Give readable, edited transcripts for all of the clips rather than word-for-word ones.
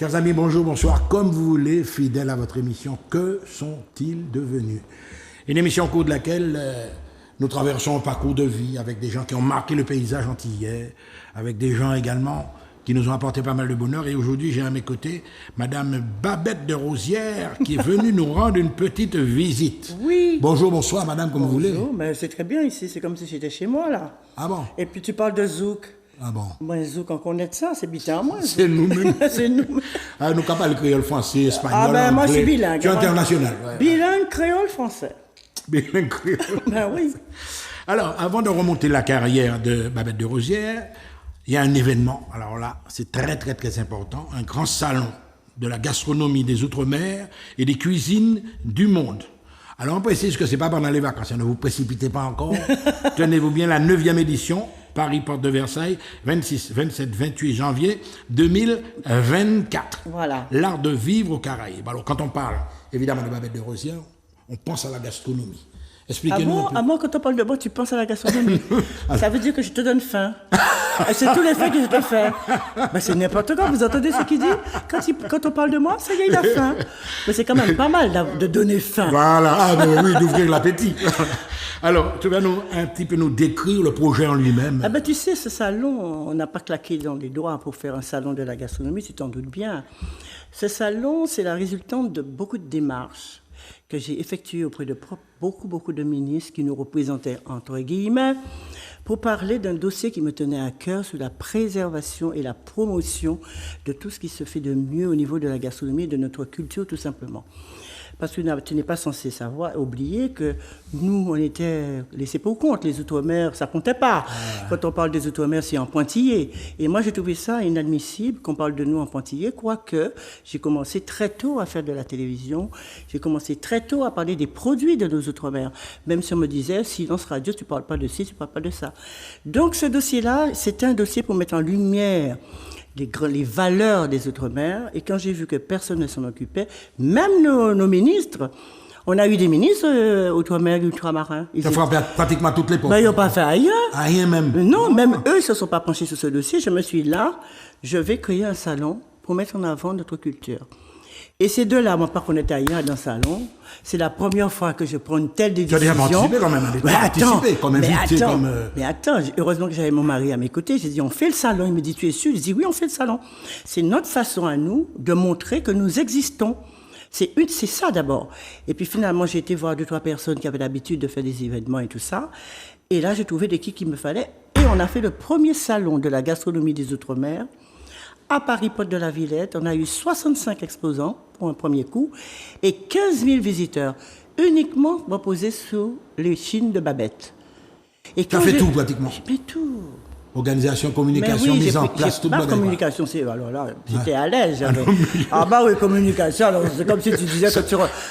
Chers amis, bonjour, bonsoir, comme vous voulez, fidèles à votre émission, que sont-ils devenus? Une émission au cours de laquelle nous traversons un parcours de vie avec des gens qui ont marqué le paysage antillais, avec des gens également qui nous ont apporté pas mal de bonheur. Et aujourd'hui, j'ai à mes côtés Madame Babette de Rosière qui est venue nous rendre une petite visite. Oui. Bonjour, bonsoir, Madame, comme vous voulez. Bonjour, mais c'est très bien ici, c'est comme si j'étais chez moi là. Ah bon? Et puis tu parles de zouk. Ah bon? Moi, zouk, on connaît de ça, c'est bitin à moi. C'est nous-mêmes. C'est nous. Ah, nous capables le créole français, espagnol, Ah ben moi je suis anglais. bilingue. Tu es international. Ouais. Bilingue créole français. Bilingue créole. Ben oui. Alors, avant de remonter la carrière de Babette de Rosière, il y a un événement. Alors là, c'est très, très, très important. Un grand salon de la gastronomie des Outre-mer et des cuisines du monde. Alors, on précise que ce n'est pas pendant les vacances. Ne vous précipitez pas encore. Tenez-vous bien, la 9e édition, Paris, Porte de Versailles, 26, 27, 28 janvier 2024. Voilà. L'art de vivre aux Caraïbes. Alors, quand on parle, évidemment, de Babette de Rosière, on pense à la gastronomie. Expliquez-nous un peu. Ah bon, quand on parle de moi, tu penses à la gastronomie. Ça veut dire que je te donne faim. Et c'est tous les faits que je te fais. Ben, c'est n'importe quoi, vous entendez ce qu'il dit quand on parle de moi, ça y est, il a faim. Mais c'est quand même pas mal de donner faim. Voilà, ah, ben oui, d'ouvrir l'appétit. Alors, tu vas un petit peu nous décrire le projet en lui-même. Ah ben, tu sais, ce salon, on n'a pas claqué dans les doigts pour faire un salon de la gastronomie, tu t'en doutes bien. Ce salon, c'est la résultante de beaucoup de démarches que j'ai effectuées auprès de beaucoup de ministres qui nous représentaient, entre guillemets, pour parler d'un dossier qui me tenait à cœur sur la préservation et la promotion de tout ce qui se fait de mieux au niveau de la gastronomie et de notre culture, tout simplement. Parce que tu n'es pas censé oublier que nous, on était laissés pour compte. Les Outre-mer, ça comptait pas. Quand on parle des Outre-mer, c'est en pointillé. Et moi, j'ai trouvé ça inadmissible qu'on parle de nous en pointillé, quoique j'ai commencé très tôt à faire de la télévision. J'ai commencé très tôt à parler des produits de nos Outre-mer. Même si on me disait, silence radio, tu parles pas de ci, tu parles pas de ça. Donc, ce dossier-là, c'était un dossier pour mettre en lumière les valeurs des Outre-mer. Et quand j'ai vu que personne ne s'en occupait, même nos ministres, on a eu des ministres Outre-mer, ultramarins. Ça fera pratiquement toutes les portes. Ben, ils n'ont pas fait ailleurs. Rien même. Non, même eux, ils ne se sont pas penchés sur ce dossier. Je me suis dit, là, je vais créer un salon pour mettre en avant notre culture. Et ces deux-là, moi, par contre, on était ailleurs dans le salon. C'est la première fois que je prends une telle décision. Tu as déjà participé quand même, Mais attends, heureusement que j'avais mon mari à mes côtés. J'ai dit, on fait le salon. Il me dit, tu es sûr? Je dis, oui, on fait le salon. C'est notre façon à nous de montrer que nous existons. C'est ça d'abord. Et puis finalement, j'ai été voir 2-3 personnes qui avaient l'habitude de faire des événements et tout ça. Et là, j'ai trouvé l'équipe qu'il me fallait. Et on a fait le premier salon de la gastronomie des Outre-mer à Paris, Porte de la Villette. On a eu 65 exposants pour un premier coup et 15 000 visiteurs, uniquement reposés sous les chines de Babette. Tu as fait tout pratiquement. J'ai fait tout. Organisation, communication, mise en place, tout le monde. Communication, alors là, j'étais à l'aise. Ah bah oui, communication, alors c'est comme si tu disais que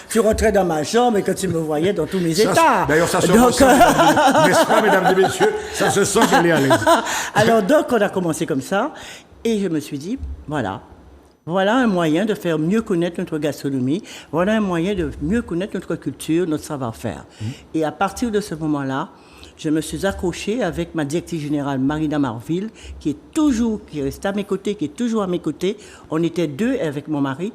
tu rentrais dans ma chambre et que tu me voyais dans tous mes états. D'ailleurs, ça se ressent, n'est-ce pas, mesdames et messieurs, ça se sent qu'elle est à l'aise. Alors donc, on a commencé comme ça, et je me suis dit, voilà un moyen de faire mieux connaître notre gastronomie, voilà un moyen de mieux connaître notre culture, notre savoir-faire. Et à partir de ce moment-là, je me suis accrochée avec ma directrice générale, Marina Marville, qui reste à mes côtés, qui est toujours à mes côtés. On était deux avec mon mari.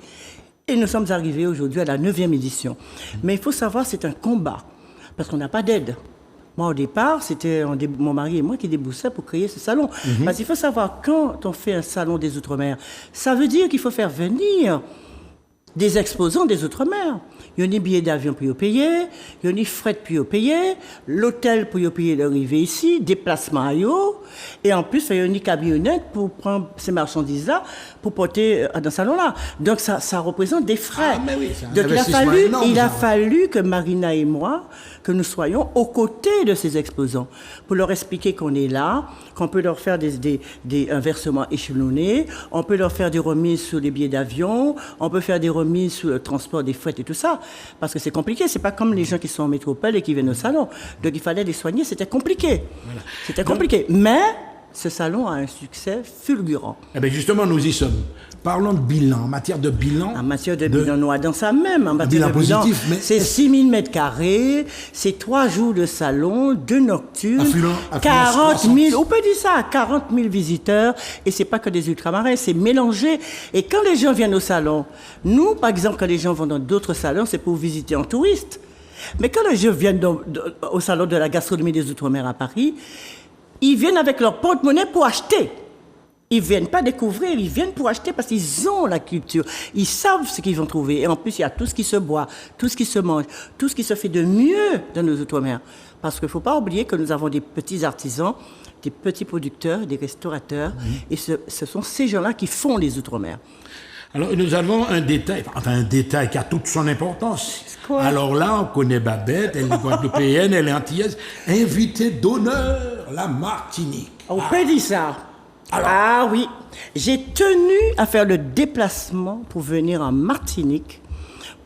Et nous sommes arrivés aujourd'hui à la 9e édition. Mais il faut savoir, c'est un combat, parce qu'on n'a pas d'aide. Moi, au départ, c'était mon mari et moi qui déboussaient pour créer ce salon. Parce qu'il faut savoir, quand on fait un salon des Outre-mer, ça veut dire qu'il faut faire venir des exposants des Outre-mer. Il y a des billets d'avion pour y payer, il y a des frais pour y payer, l'hôtel pour y payer l'arrivée ici, déplacement à yo, et en plus, il y a une camionnette pour prendre ces marchandises-là pour porter dans ce salon-là. Donc, ça représente des frais. Ah, mais oui, donc, il a fallu que Marina et moi, que nous soyons aux côtés de ces exposants pour leur expliquer qu'on est là, qu'on peut leur faire un versement échelonné, on peut leur faire des remises sur les billets d'avion, on peut faire des remises sur le transport des frais et tout ça, parce que c'est compliqué, c'est pas comme les gens qui sont en métropole et qui viennent au salon. Donc il fallait les soigner, c'était compliqué. Voilà. C'était compliqué. Mais ce salon a un succès fulgurant. Eh bien, justement, nous y sommes. Parlons de bilan, en matière de bilan. En matière de bilan, noir dans ça même. En matière bilan de bilan, positif, mais c'est 6 000 mètres carrés, c'est 3 jours de salon, 2 nocturnes, Affluence 40 60. 000, on peut dire ça, 40 000 visiteurs, et c'est pas que des ultramarins, c'est mélangé. Et quand les gens viennent au salon, nous, par exemple, quand les gens vont dans d'autres salons, c'est pour visiter en touriste. Mais quand les gens viennent au salon de la gastronomie des Outre-mer à Paris, ils viennent avec leur porte-monnaie pour acheter. Ils viennent pas découvrir, ils viennent pour acheter parce qu'ils ont la culture. Ils savent ce qu'ils vont trouver. Et en plus, il y a tout ce qui se boit, tout ce qui se mange, tout ce qui se fait de mieux dans nos Outre-mer. Parce qu'il faut pas oublier que nous avons des petits artisans, des petits producteurs, des restaurateurs. Et ce sont ces gens-là qui font les Outre-mer. Alors, nous avons un détail qui a toute son importance. Quoi? Alors là, on connaît Babette, elle est guadeloupéenne, elle est antillaise. Invitée d'honneur, la Martinique. On peut dire ça. Ah oui, j'ai tenu à faire le déplacement pour venir en Martinique,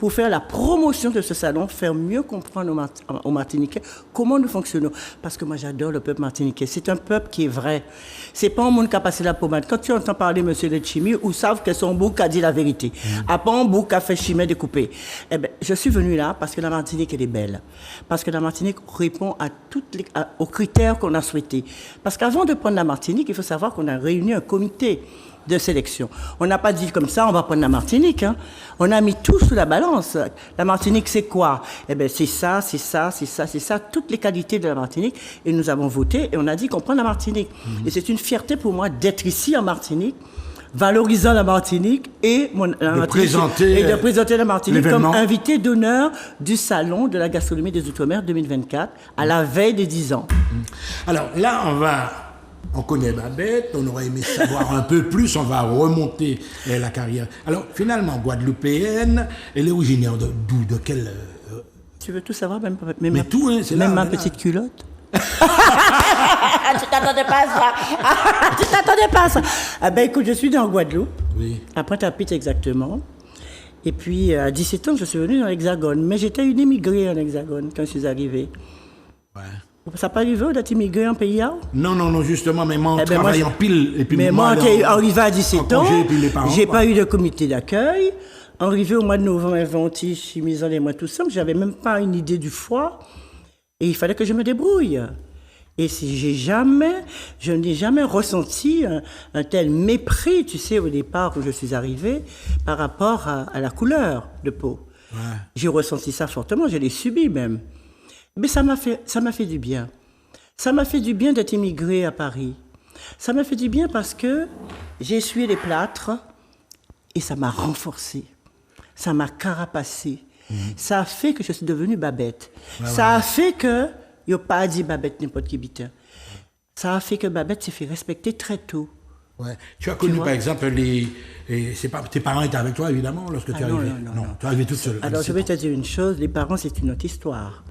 pour faire la promotion de ce salon, faire mieux comprendre aux Martiniquais comment nous fonctionnons. Parce que moi, j'adore le peuple martiniquais. C'est un peuple qui est vrai. C'est pas un monde qui a passé la pommade. Quand tu entends parler M. Letchimi, ou savent que son bouc a dit la vérité. Après, un bouc a fait chimère découpé. Eh ben, je suis venu là parce que la Martinique, elle est belle. Parce que la Martinique répond à aux critères qu'on a souhaités. Parce qu'avant de prendre la Martinique, il faut savoir qu'on a réuni un comité de sélection. On n'a pas dit comme ça, on va prendre la Martinique. Hein. On a mis tout sous la balance. La Martinique, c'est quoi? Eh bien, c'est ça, c'est ça, c'est ça, c'est ça, toutes les qualités de la Martinique. Et nous avons voté et on a dit qu'on prend la Martinique. Et c'est une fierté pour moi d'être ici en Martinique, valorisant la Martinique et de présenter la Martinique comme invité d'honneur du Salon de la gastronomie des Outre-mer 2024, à la veille des 10 ans. Alors là, on connaît Babette, on aurait aimé savoir un peu plus, on va remonter la carrière. Alors finalement, guadeloupéenne, elle est originaire d'où, de quelle... Tu veux tout savoir, même tout, hein, c'est même là, ma petite culotte. Tu t'attendais pas à ça. Tu t'attendais pas à ça. Ah ben écoute, je suis dans Guadeloupe, à Pointe-à-Pitre exactement. Et puis à 17 ans, je suis venue dans l'Hexagone. Mais j'étais une immigrée en Hexagone quand je suis arrivée. Ouais. Ça n'a pas arrivé d'être immigré en pays? Non, justement, mais moi, on travaille en pile. Et puis mais moi, arrivé à 17 ans, j'ai pas eu de comité d'accueil. Arrivé au mois de novembre, inventé, chimisant les mois tout ça, j'avais même pas une idée du foie. Et il fallait que je me débrouille. Et je n'ai jamais ressenti un tel mépris, tu sais, au départ où je suis arrivée, par rapport à la couleur de peau. Ouais. J'ai ressenti ça fortement, je l'ai subi même. Mais ça m'a fait du bien. Ça m'a fait du bien d'être immigrée à Paris. Ça m'a fait du bien parce que j'ai essuyé les plâtres et ça m'a renforcé. Ça m'a carapacé. Ça a fait que je suis devenue Babette. Ça a fait que il n'y a pas dit Babette n'importe qui bitin. Ça a fait que Babette s'est fait respecter très tôt. Ouais. Tu as connu, par exemple, tes parents étaient avec toi, évidemment, lorsque tu es arrivée? Non, tu es arrivée toute seule. Alors, je vais te dire une chose, les parents, c'est une autre histoire.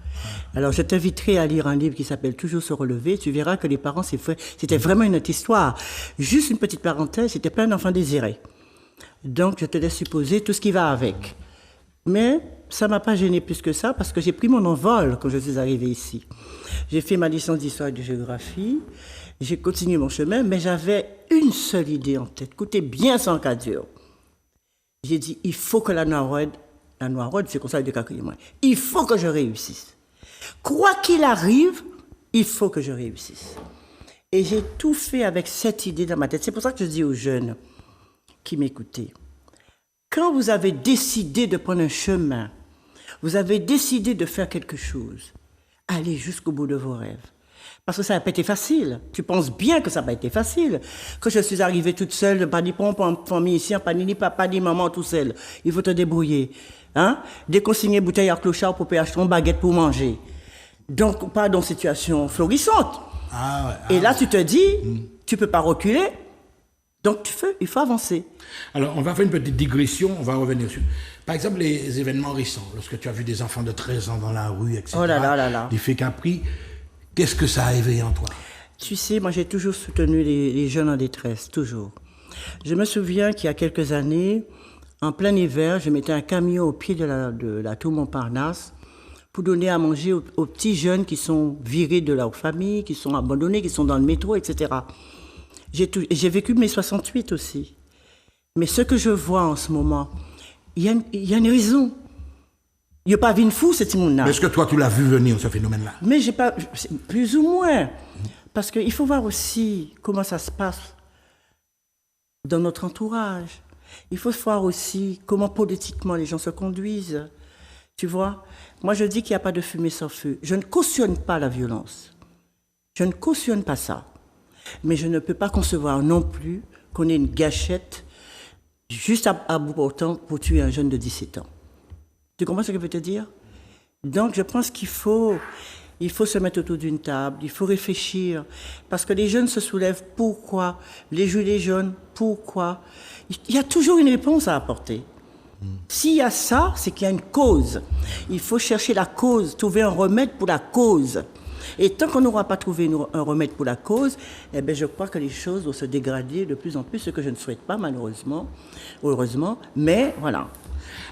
Alors, je t'inviterai à lire un livre qui s'appelle Toujours se relever. Tu verras que les parents, c'était vraiment une autre histoire. Juste une petite parenthèse, c'était plein d'enfants désirés. Donc, je te laisse supposer tout ce qui va avec. Mais ça ne m'a pas gêné plus que ça parce que j'ai pris mon envol quand je suis arrivée ici. J'ai fait ma licence d'histoire et de géographie. J'ai continué mon chemin, mais j'avais une seule idée en tête. Écoutez bien sans cas dur. J'ai dit, il faut que la Noiraude, c'est comme ça de moi. Il faut que je réussisse. Quoi qu'il arrive, il faut que je réussisse. Et j'ai tout fait avec cette idée dans ma tête. C'est pour ça que je dis aux jeunes qui m'écoutaient, quand vous avez décidé de prendre un chemin, vous avez décidé de faire quelque chose, allez jusqu'au bout de vos rêves. Parce que ça n'a pas été facile. Tu penses bien que ça n'a pas été facile. Quand je suis arrivée toute seule, pas ni pompe en famille ici, pas ni papa, ni maman, tout seul. Il faut te débrouiller. Hein? Déconsigner bouteille à clochard pour acheter une baguette pour manger. Donc, pas dans une situation florissante. Et là, tu te dis, tu ne peux pas reculer. Donc, il faut avancer. Alors, on va faire une petite digression, on va revenir sur... Par exemple, les événements récents, lorsque tu as vu des enfants de 13 ans dans la rue, etc., des faits capris, qu'est-ce que ça a éveillé en toi? Tu sais, moi, j'ai toujours soutenu les jeunes en détresse, toujours. Je me souviens qu'il y a quelques années, en plein hiver, je mettais un camion au pied de la tour Montparnasse pour donner à manger aux petits jeunes qui sont virés de leur famille, qui sont abandonnés, qui sont dans le métro, etc. J'ai vécu mes 68 aussi. Mais ce que je vois en ce moment, il y a une raison. Il n'y a pas vu une fou, c'est monde-là. Mais est-ce que toi, tu l'as vu venir, ce phénomène-là? Mais j'ai pas, plus ou moins. Parce qu'il faut voir aussi comment ça se passe dans notre entourage. Il faut voir aussi comment politiquement les gens se conduisent. Tu vois? Moi, je dis qu'il n'y a pas de fumée sans feu. Je ne cautionne pas la violence. Je ne cautionne pas ça. Mais je ne peux pas concevoir non plus qu'on ait une gâchette juste à bout portant pour tuer un jeune de 17 ans. Tu comprends ce que je veux te dire? Donc, je pense qu'il faut se mettre autour d'une table, il faut réfléchir. Parce que les jeunes se soulèvent. Pourquoi? Les gilets jaunes, pourquoi? Il y a toujours une réponse à apporter. S'il y a ça, c'est qu'il y a une cause. Il faut chercher la cause, trouver un remède pour la cause. Et tant qu'on n'aura pas trouvé un remède pour la cause, eh bien, je crois que les choses vont se dégrader de plus en plus, ce que je ne souhaite pas, malheureusement, heureusement, mais voilà.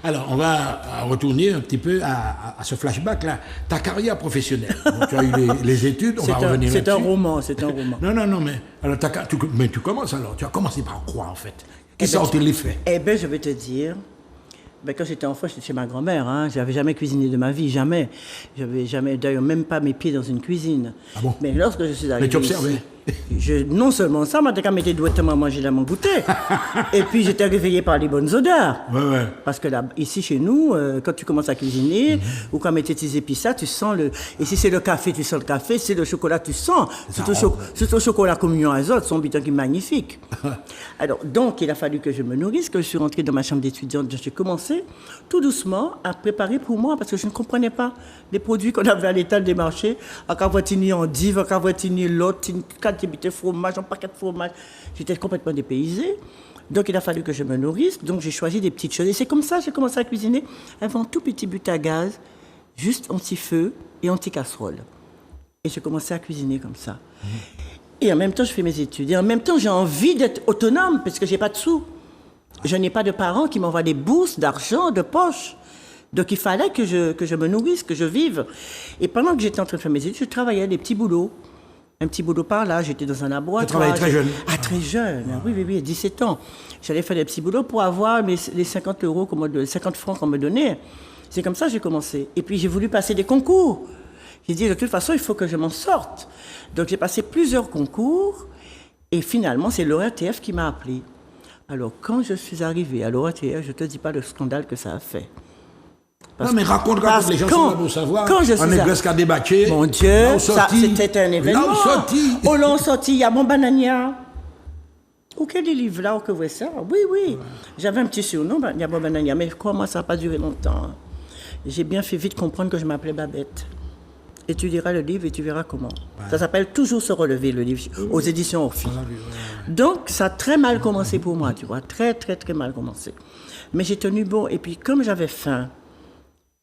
Alors, on va retourner un petit peu à ce flashback-là. Ta carrière professionnelle. Donc, tu as eu les études, on va revenir là-dessus. C'est un roman, c'est un roman. Non, mais, alors, tu commences alors. Tu as commencé par quoi, en fait? Qu'est-ce que ça a été l'effet? Eh bien, je vais te dire... Ben, quand j'étais enfant, j'étais chez ma grand-mère. Hein. Je n'avais jamais cuisiné de ma vie, jamais. Je n'avais jamais, d'ailleurs, même pas mes pieds dans une cuisine. Ah bon? Mais lorsque je suis arrivé. Mais tu observais? Non seulement ça, mais quand j'étais douettement manger dans mon goûter. Et puis j'étais réveillé par les bonnes odeurs. Ouais. Parce que là, ici chez nous, quand tu commences à cuisiner, ou quand tu mets tes épices, tu sens le. Et si c'est le café, tu sens le café. Si c'est le chocolat, tu sens. Surtout le chocolat communion azote, son bitan qui est magnifique. Alors, donc, il a fallu que je me nourrisse, que je suis rentrée dans ma chambre d'étudiante. J'ai commencé tout doucement à préparer pour moi, parce que je ne comprenais pas les produits qu'on avait à l'étal des marchés, à Cavoitini en dive, à Cavoitini l'autre, de fromage, un paquet de fromage. J'étais complètement dépaysée. Donc, il a fallu que je me nourrisse. Donc, j'ai choisi des petites choses. Et c'est comme ça que j'ai commencé à cuisiner avec un tout petit but à gaz, juste un petit feu et un petit casserole. Et j'ai commencé à cuisiner comme ça. Et en même temps, je fais mes études. Et en même temps, j'ai envie d'être autonome parce que je n'ai pas de sous. Je n'ai pas de parents qui m'envoient des bourses d'argent, de poche. Donc, il fallait que je me nourrisse, que je vive. Et pendant que j'étais en train de faire mes études, je travaillais des petits boulots. Un petit boulot par là, j'étais dans un laboratoire. Tu travaillais très jeune? Ah, très jeune, oui, 17 ans. J'allais faire des petits boulots pour avoir les 50 euros, 50 francs qu'on me donnait. C'est comme ça que j'ai commencé. Et puis j'ai voulu passer des concours. J'ai dit, de toute façon, il faut que je m'en sorte. Donc j'ai passé plusieurs concours. Et finalement, c'est l'ORTF qui m'a appelé. Alors, quand je suis arrivée à l'ORTF, je ne te dis pas le scandale que ça a fait. Non, mais raconte, les gens sont là pour savoir. Quand je suis on est presque à débattre. Mon Dieu, c'était un événement. Là où sorti. Oh, l'on sorti, il y a mon banania. Ou quel livre là, que vous ça? Oui. J'avais un petit surnom, il y a mon banania, mais comment ça n'a pas duré longtemps. J'ai bien fait vite comprendre que je m'appelais Babette. Et tu liras le livre et tu verras comment. Ouais. Ça s'appelle Toujours se relever, le livre, aux éditions Orphy. Donc, ça a très mal commencé pour moi, tu vois. Très, très, très mal commencé. Mais j'ai tenu bon. Et puis, comme j'avais faim,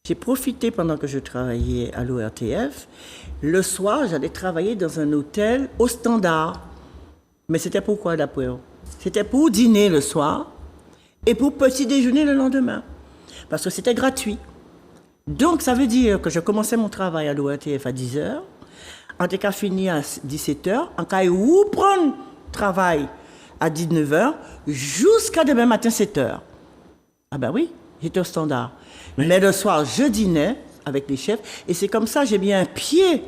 j'ai profité pendant que je travaillais à l'ORTF. Le soir, j'allais travailler dans un hôtel au Standard. Mais c'était pourquoi, d'après eux? C'était pour dîner le soir et pour petit déjeuner le lendemain. Parce que c'était gratuit. Donc, ça veut dire que je commençais mon travail à l'ORTF à 10h, en tout cas fini à 17h, en cas où prendre travail à 19h, jusqu'à demain matin 7h. Ah ben oui, j'étais au Standard. Mais le soir, je dînais avec les chefs, et c'est comme ça que j'ai mis un pied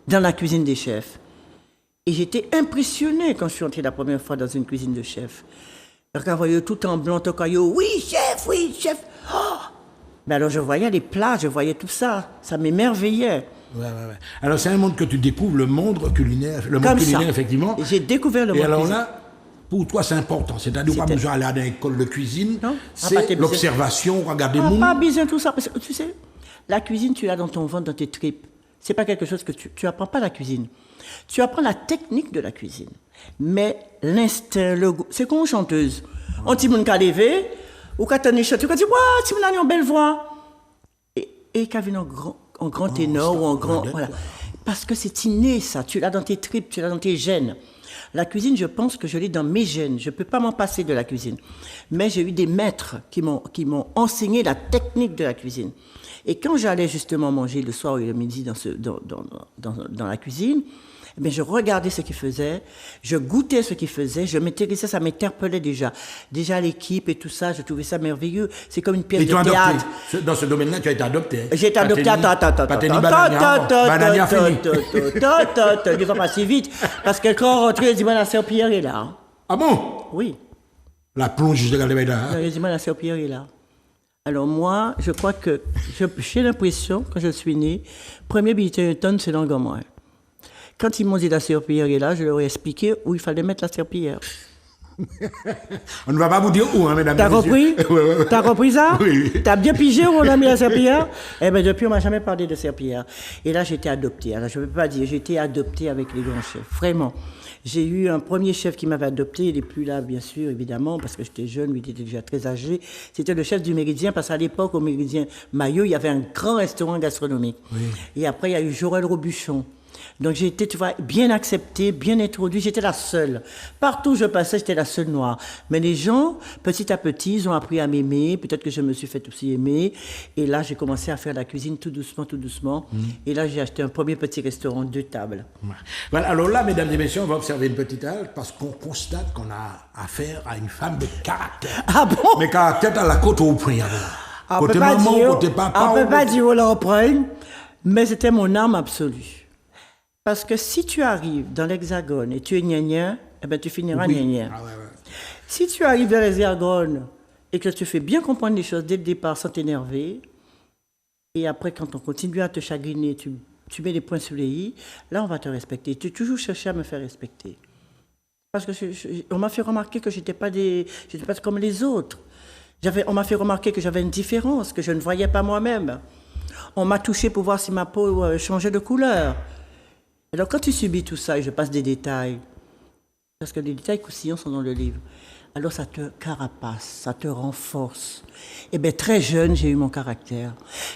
dans la cuisine des chefs. Et j'étais impressionnée quand je suis entrée la première fois dans une cuisine de chef. Quand voyait tout en blanc, tout caillou, oui, chef. Oh! Ben alors je voyais les plats, je voyais tout ça. Ça m'émerveillait. Ouais. Alors c'est un monde que tu découvres, le monde culinaire, effectivement. J'ai découvert le monde culinaire. Et culinaire. alors là, pour toi, c'est important. C'est-à-dire, pas besoin d'aller à l'école de cuisine. Non, c'est l'observation, regarder le monde. Pas besoin de tout ça. Parce que tu sais, la cuisine, tu l'as dans ton ventre, dans tes tripes. C'est pas quelque chose que tu apprends pas la cuisine. Tu apprends la technique de la cuisine. Mais l'instinct, le goût. C'est comme une chanteuse. On t'y moun ka levé, ou quand t'en es chanté, tu dis, ouais, tu m'as une belle voix. Et qu'à venir en grand ténor ou en grand. Voilà. Parce que c'est inné, ça. Tu l'as dans tes tripes, tu l'as dans tes gènes. La cuisine, je pense que je l'ai dans mes gènes. Je ne peux pas m'en passer de la cuisine. Mais j'ai eu des maîtres qui m'ont enseigné la technique de la cuisine. Et quand j'allais justement manger le soir et le midi dans la cuisine, Mais je regardais ce qu'ils faisaient, je goûtais ce qu'ils faisaient, je m'intéressais, ça m'interpellait déjà. Déjà l'équipe et tout ça, je trouvais ça merveilleux. C'est comme une pièce de théâtre. Dans ce domaine-là, tu as été adopté. J'ai été adopté. Attends. Il va pas si vite. Parce que quand on rentre, il dit, la sœur Pierre est là. Ah bon? Oui. La plonge de Galabé là. Il dit, la sœur Pierre est là. Alors moi, je crois que j'ai l'impression, quand je suis né, premier bulletin de tonne, c'est l'Angomar. Quand ils m'ont dit la serpillière est là, je leur ai expliqué où il fallait mettre la serpillière. On ne va pas vous dire où, hein, mesdames et messieurs. T'as compris? T'as compris ça? Oui. T'as bien pigé où on a mis la serpillière? Eh bien, depuis, on m'a jamais parlé de serpillière. Et là, j'ai été adoptée. Alors, je ne peux pas dire, j'ai été adoptée avec les grands chefs. Vraiment. J'ai eu un premier chef qui m'avait adopté. Il n'est plus là, bien sûr, évidemment, parce que j'étais jeune, lui, il était déjà très âgé. C'était le chef du Méridien, parce qu'à l'époque, au Méridien Maillot, il y avait un grand restaurant gastronomique. Oui. Et après, il y a eu Jorel Robuchon. Donc j'ai été, tu vois, bien acceptée, bien introduite. J'étais la seule. Partout où je passais, j'étais la seule noire. Mais les gens, petit à petit, ils ont appris à m'aimer. Peut-être que je me suis fait aussi aimer. Et là, j'ai commencé à faire la cuisine tout doucement, tout doucement. Et là, j'ai acheté un premier petit restaurant, 2 tables. Voilà, alors là, mesdames et messieurs, on va observer une petite halte parce qu'on constate qu'on a affaire à une femme de caractère. Ah bon? Mais caractère à la côte au point. Côté maman, côté papa. On ne peut pas dire où l'on prend, mais c'était mon âme absolue. Parce que si tu arrives dans l'Hexagone et tu es gna-gna, eh ben tu finiras gna-gna. Ah ouais. Si tu arrives dans l'Hexagone et que tu fais bien comprendre les choses dès le départ sans t'énerver, et après quand on continue à te chagriner, tu mets les points sur les i, là on va te respecter. Tu as toujours cherché à me faire respecter. Parce que on m'a fait remarquer que j'étais pas comme les autres. On m'a fait remarquer que j'avais une différence, que je ne voyais pas moi-même. On m'a touché pour voir si ma peau changeait de couleur. Alors, quand tu subis tout ça, et je passe des détails, parce que les détails croustillants sont dans le livre, alors ça te carapace, ça te renforce. Eh bien, très jeune, j'ai eu mon caractère.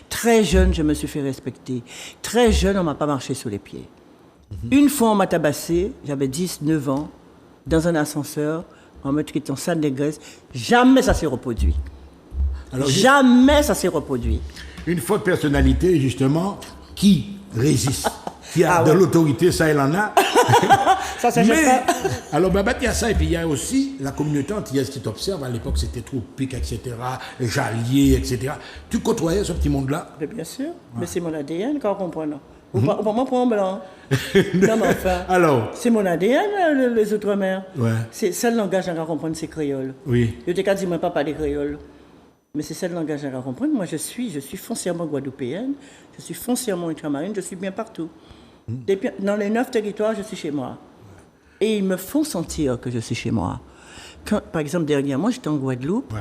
Très jeune, je me suis fait respecter. Très jeune, on ne m'a pas marché sous les pieds. Une fois, on m'a tabassé, j'avais 10, 9 ans, dans un ascenseur, en me traitant sale négresse. Jamais ça s'est reproduit. Alors, jamais ça s'est reproduit. Une forte personnalité, justement, qui résiste. Qui a de l'autorité, ça il en a. Ça, mais, pas. Alors, il y a ça, et puis il y a aussi la communauté antillaise qui t'observe. À l'époque, c'était Tropique, etc., Jallier, etc. Tu côtoyais ce petit monde-là? Bien sûr, mais c'est mon ADN, quand on comprend. On ne prend pas en blanc. Non, mais enfin, alors, c'est mon ADN, les Outre-mer. Ouais. C'est seul langage à comprendre, c'est créole. Oui. Je t'ai qu'à dire, moi, pas parler créole. Mais c'est ça le langage à comprendre. Moi, je suis foncièrement guadeloupéenne, je suis foncièrement ultramarine, je suis bien partout. Dans les 9 territoires, je suis chez moi. Et ils me font sentir que je suis chez moi. Quand, par exemple, dernièrement, j'étais en Guadeloupe. Ouais.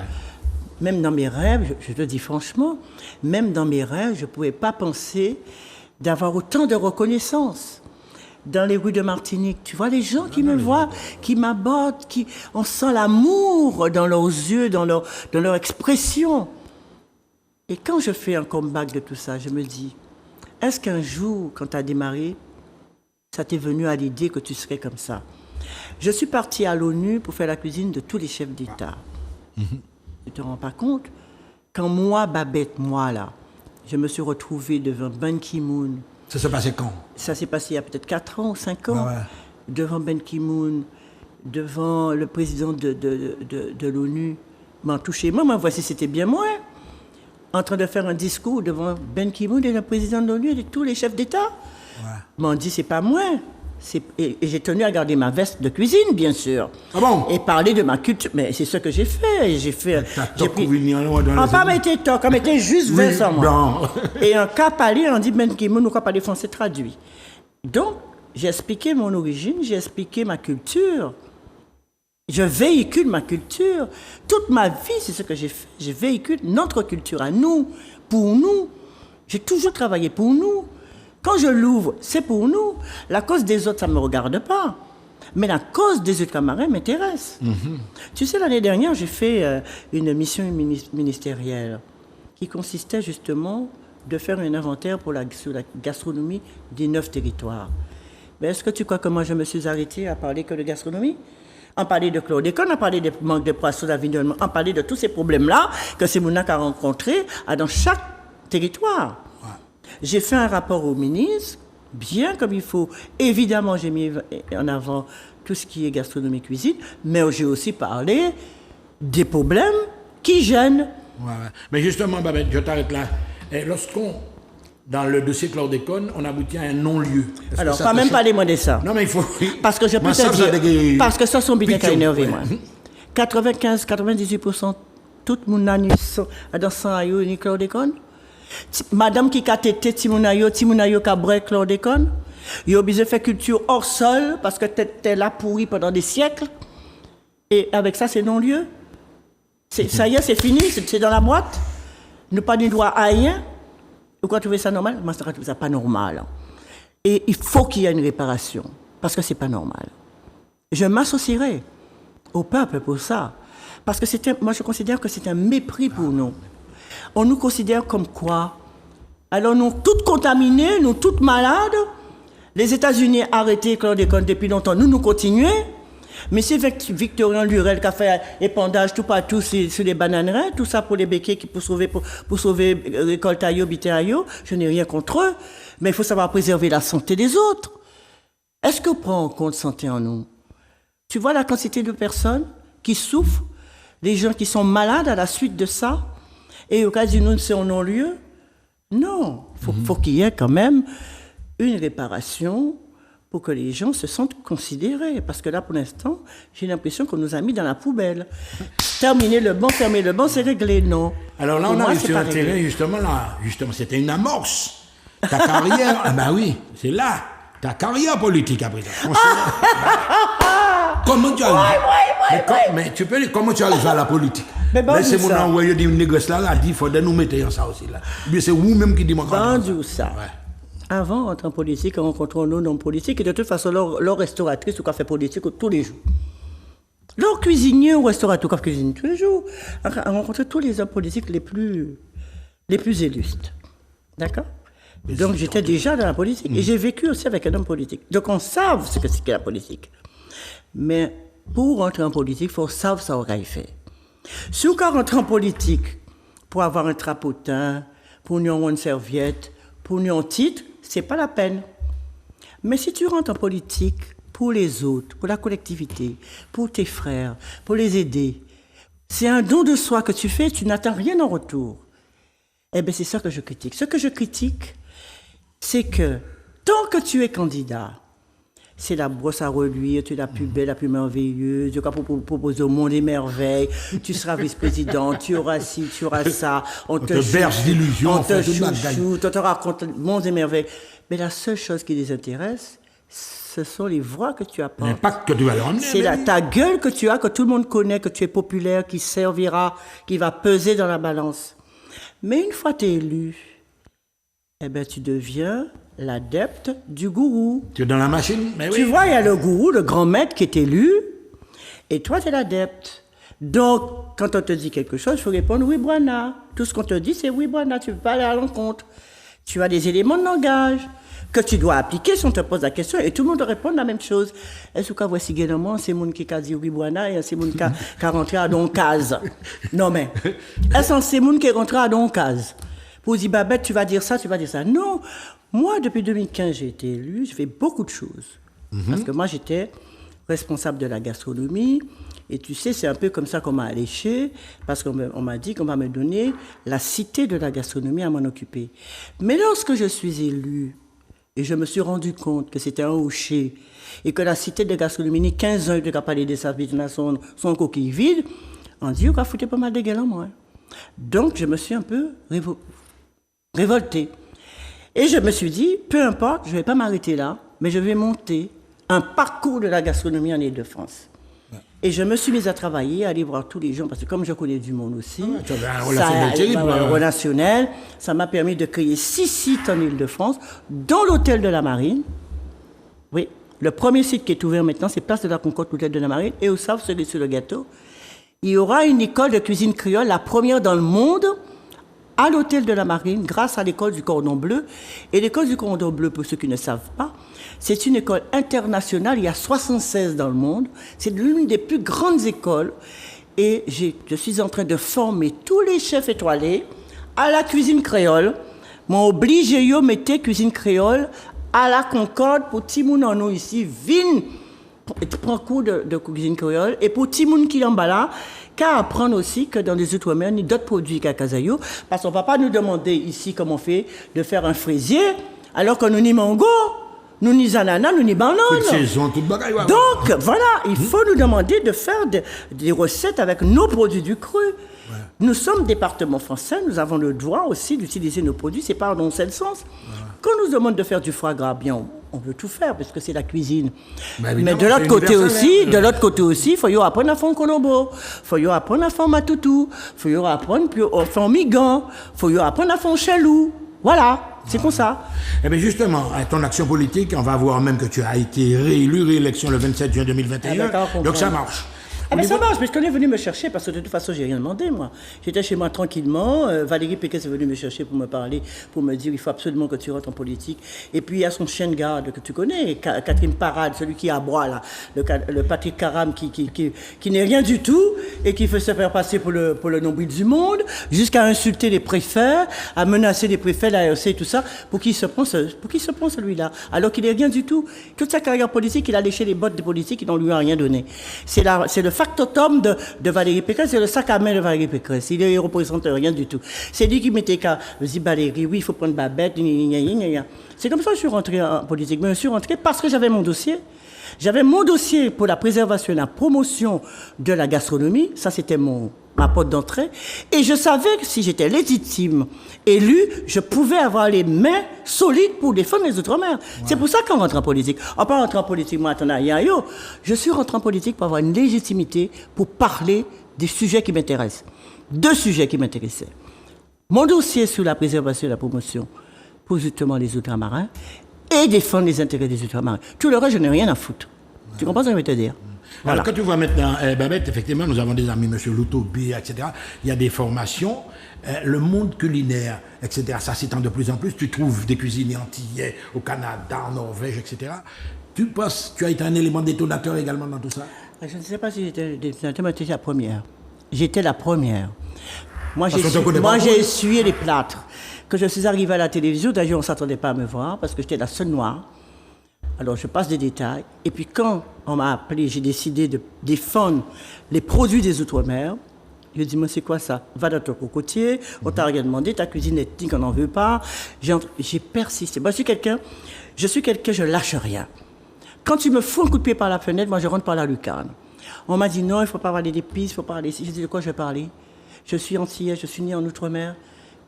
Même dans mes rêves, je te dis franchement, même dans mes rêves, je ne pouvais pas penser d'avoir autant de reconnaissance. Dans les rues de Martinique, tu vois les gens qui me voient, qui m'abordent, on sent l'amour dans leurs yeux, dans leur expression. Et quand je fais un comeback de tout ça, je me dis, est-ce qu'un jour, quand tu as démarré, ça t'est venu à l'idée que tu serais comme ça? Je suis partie à l'ONU pour faire la cuisine de tous les chefs d'État. Tu ne te rends pas compte? Quand moi, Babette, là, je me suis retrouvée devant Ban Ki-moon. Ça s'est passé quand? Ça s'est passé il y a peut-être 4 ans ou 5 ans. Ah ouais. Devant Ban Ki-moon, devant le président de l'ONU. M'en touché. Moi, voici, c'était bien moi. En train de faire un discours devant Ban Ki-moon et le président de l'ONU et tous les chefs d'État. Ouais. M'ont dit, c'est pas moi. Et j'ai tenu à garder ma veste de cuisine, bien sûr. Ah bon? Et parler de ma culture. Mais c'est ce que j'ai fait. J'ai fait. J'ai pris. On pas mettre toc, on mettait juste veste en moi. Et un cas parler, on dit Ban Ki-moon, nous, parler français traduit. Donc, j'ai expliqué mon origine, j'ai expliqué ma culture. Je véhicule ma culture. Toute ma vie, c'est ce que j'ai fait. Je véhicule notre culture à nous, pour nous. J'ai toujours travaillé pour nous. Quand je l'ouvre, c'est pour nous. La cause des autres, ça ne me regarde pas. Mais la cause des ultramarins m'intéresse. Tu sais, l'année dernière, j'ai fait une mission ministérielle qui consistait justement de faire un inventaire sur la gastronomie des 9 territoires. Mais est-ce que tu crois que moi, je me suis arrêtée à parler que de gastronomie? On parlait de chlordécone, on parlait de manque de poissons d'avinement, on parlait de tous ces problèmes-là que Semouna a rencontrés dans chaque territoire. Ouais. J'ai fait un rapport au ministre bien comme il faut. Évidemment, j'ai mis en avant tout ce qui est gastronomie cuisine, mais j'ai aussi parlé des problèmes qui gênent. Ouais. Mais justement, Babette, je t'arrête là. Lorsqu'on, dans le dossier chlordécone, on aboutit à un non-lieu. Alors, pas même parler moi de ça. Non, mais il faut... Parce que je peux te dire, parce que ça, son bien qui a énervé, moi. 95-98%, tout le monde a dans son aïe ni chlordécone. Madame qui a tété Timonayo qui a bré chlordécone. Il a obligé de faire culture hors sol parce que t'es là pourri pendant des siècles. Et avec ça, c'est non-lieu. Ça y est, c'est fini, c'est dans la boîte. Nous pas de droit à rien. Pourquoi trouver ça normal? Moi, je trouve ça pas normal. Et il faut qu'il y ait une réparation, parce que c'est pas normal. Je m'associerai au peuple pour ça. Parce que moi, je considère que c'est un mépris pour nous. On nous considère comme quoi? Alors, nous toutes contaminés, nous toutes malades. Les États-Unis ont arrêté le chlordécone depuis longtemps. Nous continuons. Mais c'est Victorien Lurel qui a fait épandage tout partout sur les bananeraies, tout ça pour les béquets pour sauver récolte aïe, bité aïe. Je n'ai rien contre eux. Mais il faut savoir préserver la santé des autres. Est-ce qu'on prend en compte santé en nous? Tu vois la quantité de personnes qui souffrent, les gens qui sont malades à la suite de ça, et au cas où nous sommes en non-lieu? Non, faut qu'il y ait quand même une réparation pour que les gens se sentent considérés. Parce que là, pour l'instant, j'ai l'impression qu'on nous a mis dans la poubelle. Terminer le banc, fermer le banc, c'est réglé, non. Alors là, on arrive sur un terrain, justement, c'était une amorce. Ta carrière, oui, c'est là. Ta carrière politique après ça. Comment tu arrives? Mais tu peux dire, comment tu arrives à la politique? Mais c'est mon envoyé du négoce là, il faut nous mettre en ça aussi là. Mais c'est vous-même qui dit moi. Ça. Ouais. Avant d'entrer en politique, on rencontre nos hommes politiques et de toute façon, leur restauratrice ou café politique tous les jours. Leur cuisinier ou restaurateur ou cuisine tous les jours. On rencontre tous les hommes politiques les plus illustres. D'accord? Donc j'étais déjà dans la politique et j'ai vécu aussi avec un homme politique. Donc on sait ce que c'est que la politique. Mais pour rentrer en politique, il faut savoir ça qu'on fait. Si on rentre en politique pour avoir un trapotin, pour nous avoir une serviette, pour nous un titre, c'est pas la peine. Mais si tu rentres en politique pour les autres, pour la collectivité, pour tes frères, pour les aider, c'est un don de soi que tu fais, tu n'attends rien en retour. Eh bien, c'est ça que je critique. Ce que je critique, c'est que tant que tu es candidat, c'est la brosse à reluire, tu es la plus belle, la plus merveilleuse, tu vas proposer au monde des merveilles, tu seras vice-président, tu auras ci, tu auras ça, on te berce d'illusions, on te chouchoute, on te raconte le monde des merveilles. Mais la seule chose qui les intéresse, ce sont les voix que tu apportes. L'impact que tu vas leur emmener. C'est ta gueule que tu as, que tout le monde connaît, que tu es populaire, qui servira, qui va peser dans la balance. Mais une fois tu es élu, eh ben, tu deviens l'adepte du gourou. Tu es dans la machine? Mais oui. Tu vois, il y a le gourou, le grand maître qui est élu, et toi, tu es l'adepte. Donc, quand on te dit quelque chose, il faut répondre oui, Bwana. Tout ce qu'on te dit, c'est oui, Bwana. Tu ne peux pas aller à l'encontre. Tu as des éléments de langage que tu dois appliquer si on te pose la question, et tout le monde te répond la même chose. Est-ce que voici également, c'est mon qui a dit oui, Bwana, et c'est mon qui a rentré à don case. Non, mais, est-ce que c'est mon qui est rentré à don case? Pour dire, Babette, tu vas dire ça, tu vas dire ça. Non. Moi, depuis 2015, j'ai été élue, je fais beaucoup de choses. Parce que moi, j'étais responsable de la gastronomie. Et tu sais, c'est un peu comme ça qu'on m'a alléché, parce qu'on m'a dit qu'on va me donner la cité de la gastronomie à m'en occuper. Mais lorsque je suis élue, et je me suis rendu compte que c'était un hocher, et que la cité de gastronomie, ni 15 ans, de parler de services dans son coquille vide, on dit qu'on a foutu pas mal de gueule en moi. Donc, je me suis un peu révoltée. Et je me suis dit, peu importe, je ne vais pas m'arrêter là, mais je vais monter un parcours de la gastronomie en Île-de-France. Ouais. Et je me suis mise à travailler, à aller voir tous les gens, parce que comme je connais du monde aussi, tu avais un relationnel, ça m'a permis de créer 6 sites en Île-de-France, dont l'hôtel de la Marine. Oui, le premier site qui est ouvert maintenant, c'est Place de la Concorde, l'hôtel de la Marine, et au savent, celui sur le gâteau. Il y aura une école de cuisine créole, la première dans le monde, à l'hôtel de la Marine, grâce à l'école du Cordon Bleu. Et l'école du Cordon Bleu, pour ceux qui ne savent pas, c'est une école internationale, il y a 76 dans le monde. C'est l'une des plus grandes écoles. Et je suis en train de former tous les chefs étoilés à la cuisine créole. M'ont obligé, mettre cuisine créole à la Concorde, pour tout le monde en nous ici, vienne prendre cours de cuisine créole. Et pour tout le monde qui est en bas là, qu'à apprendre aussi que dans les Outre-mer, il y a d'autres produits qu'à Kazayo. Parce qu'on ne va pas nous demander ici, comme on fait, de faire un fraisier, alors que nous ni mango, nous ni ananas, nous ni banane. Donc, voilà, il faut nous demander de faire des recettes avec nos produits du cru. Ouais. Nous sommes département français, nous avons le droit aussi d'utiliser nos produits, c'est pas dans ce sens. Ouais. Quand on nous demande de faire du foie gras, bien, on veut tout faire parce que c'est la cuisine. Mais de l'autre côté aussi, il faut apprendre à faire un colombo, il faut apprendre à faire un matoutou, il faut apprendre à faire un migan, il faut apprendre à faire un chalou. Voilà, c'est comme ça. Eh bien justement, à ton action politique, on va voir même que tu as été réélection le 27 juin 2021, donc ça marche. Ah mais ça marche, parce qu'on est venu me chercher, parce que de toute façon, j'ai rien demandé, moi. J'étais chez moi tranquillement, Valérie Pécresse est venue me chercher pour me parler, pour me dire, il faut absolument que tu rentres en politique. Et puis, il y a son chien de garde que tu connais, Catherine Parade, celui qui aboie, là, le Patrick Caram, qui n'est rien du tout, et qui veut se faire passer pour le nombril du monde, jusqu'à insulter les préfets, à menacer les préfets, l'ARC et tout ça, pour qui se prend celui-là, alors qu'il n'est rien du tout. Toute sa carrière politique, il a léché les bottes des politiques, qui n'ont lui rien donné. C'est le factotum de Valérie Pécresse, c'est le sac à main de Valérie Pécresse. Il ne représente rien du tout. C'est lui qui mettait qu'à dire Valérie, oui, il faut prendre Babette, c'est comme ça que je suis rentré en politique. Mais je suis rentré parce que j'avais mon dossier. J'avais mon dossier pour la préservation et la promotion de la gastronomie. Ça, c'était ma porte d'entrée. Et je savais que si j'étais légitime élu, je pouvais avoir les mains solides pour défendre les Outre-mer. Ouais. C'est pour ça qu'on rentre en politique. On peut rentrer en politique, moi, je suis rentré en politique pour avoir une légitimité pour parler des sujets qui m'intéressent. 2 sujets qui m'intéressaient. Mon dossier sur la préservation et la promotion pour justement les Ultramarins et défendre les intérêts des Ultramarins. Tout le reste, je n'ai rien à foutre. Ouais. Tu comprends ce que je veux te dire? Voilà. Alors, quand tu vois maintenant, Babette, effectivement, nous avons des amis, M. Loutobi, etc. Il y a des formations. Le monde culinaire, etc., ça s'étend de plus en plus. Tu trouves des cuisiniers antillais au Canada, en Norvège, etc. Tu penses, tu as été un élément détonateur également dans tout ça? Je ne sais pas si j'étais détonateur, mais j'étais la première. J'étais la première. Moi, j'ai essuyé les plâtres. Quand je suis arrivée à la télévision, d'ailleurs, on ne s'attendait pas à me voir parce que j'étais la seule noire. Alors, je passe des détails. Et puis, quand on m'a appelé, j'ai décidé de défendre les produits des Outre-mer. Je dis, moi, c'est quoi ça? Va dans ton cocotier, on t'a rien demandé, ta cuisine ethnique, on n'en veut pas. J'ai persisté. Moi, je suis quelqu'un, je lâche rien. Quand tu me fous un coup de pied par la fenêtre, moi, je rentre par la lucarne. On m'a dit, non, il ne faut pas parler d'épices, il faut parler ici. J'ai dit, de quoi je vais parler? Je suis antillais, je suis né en Outre-mer.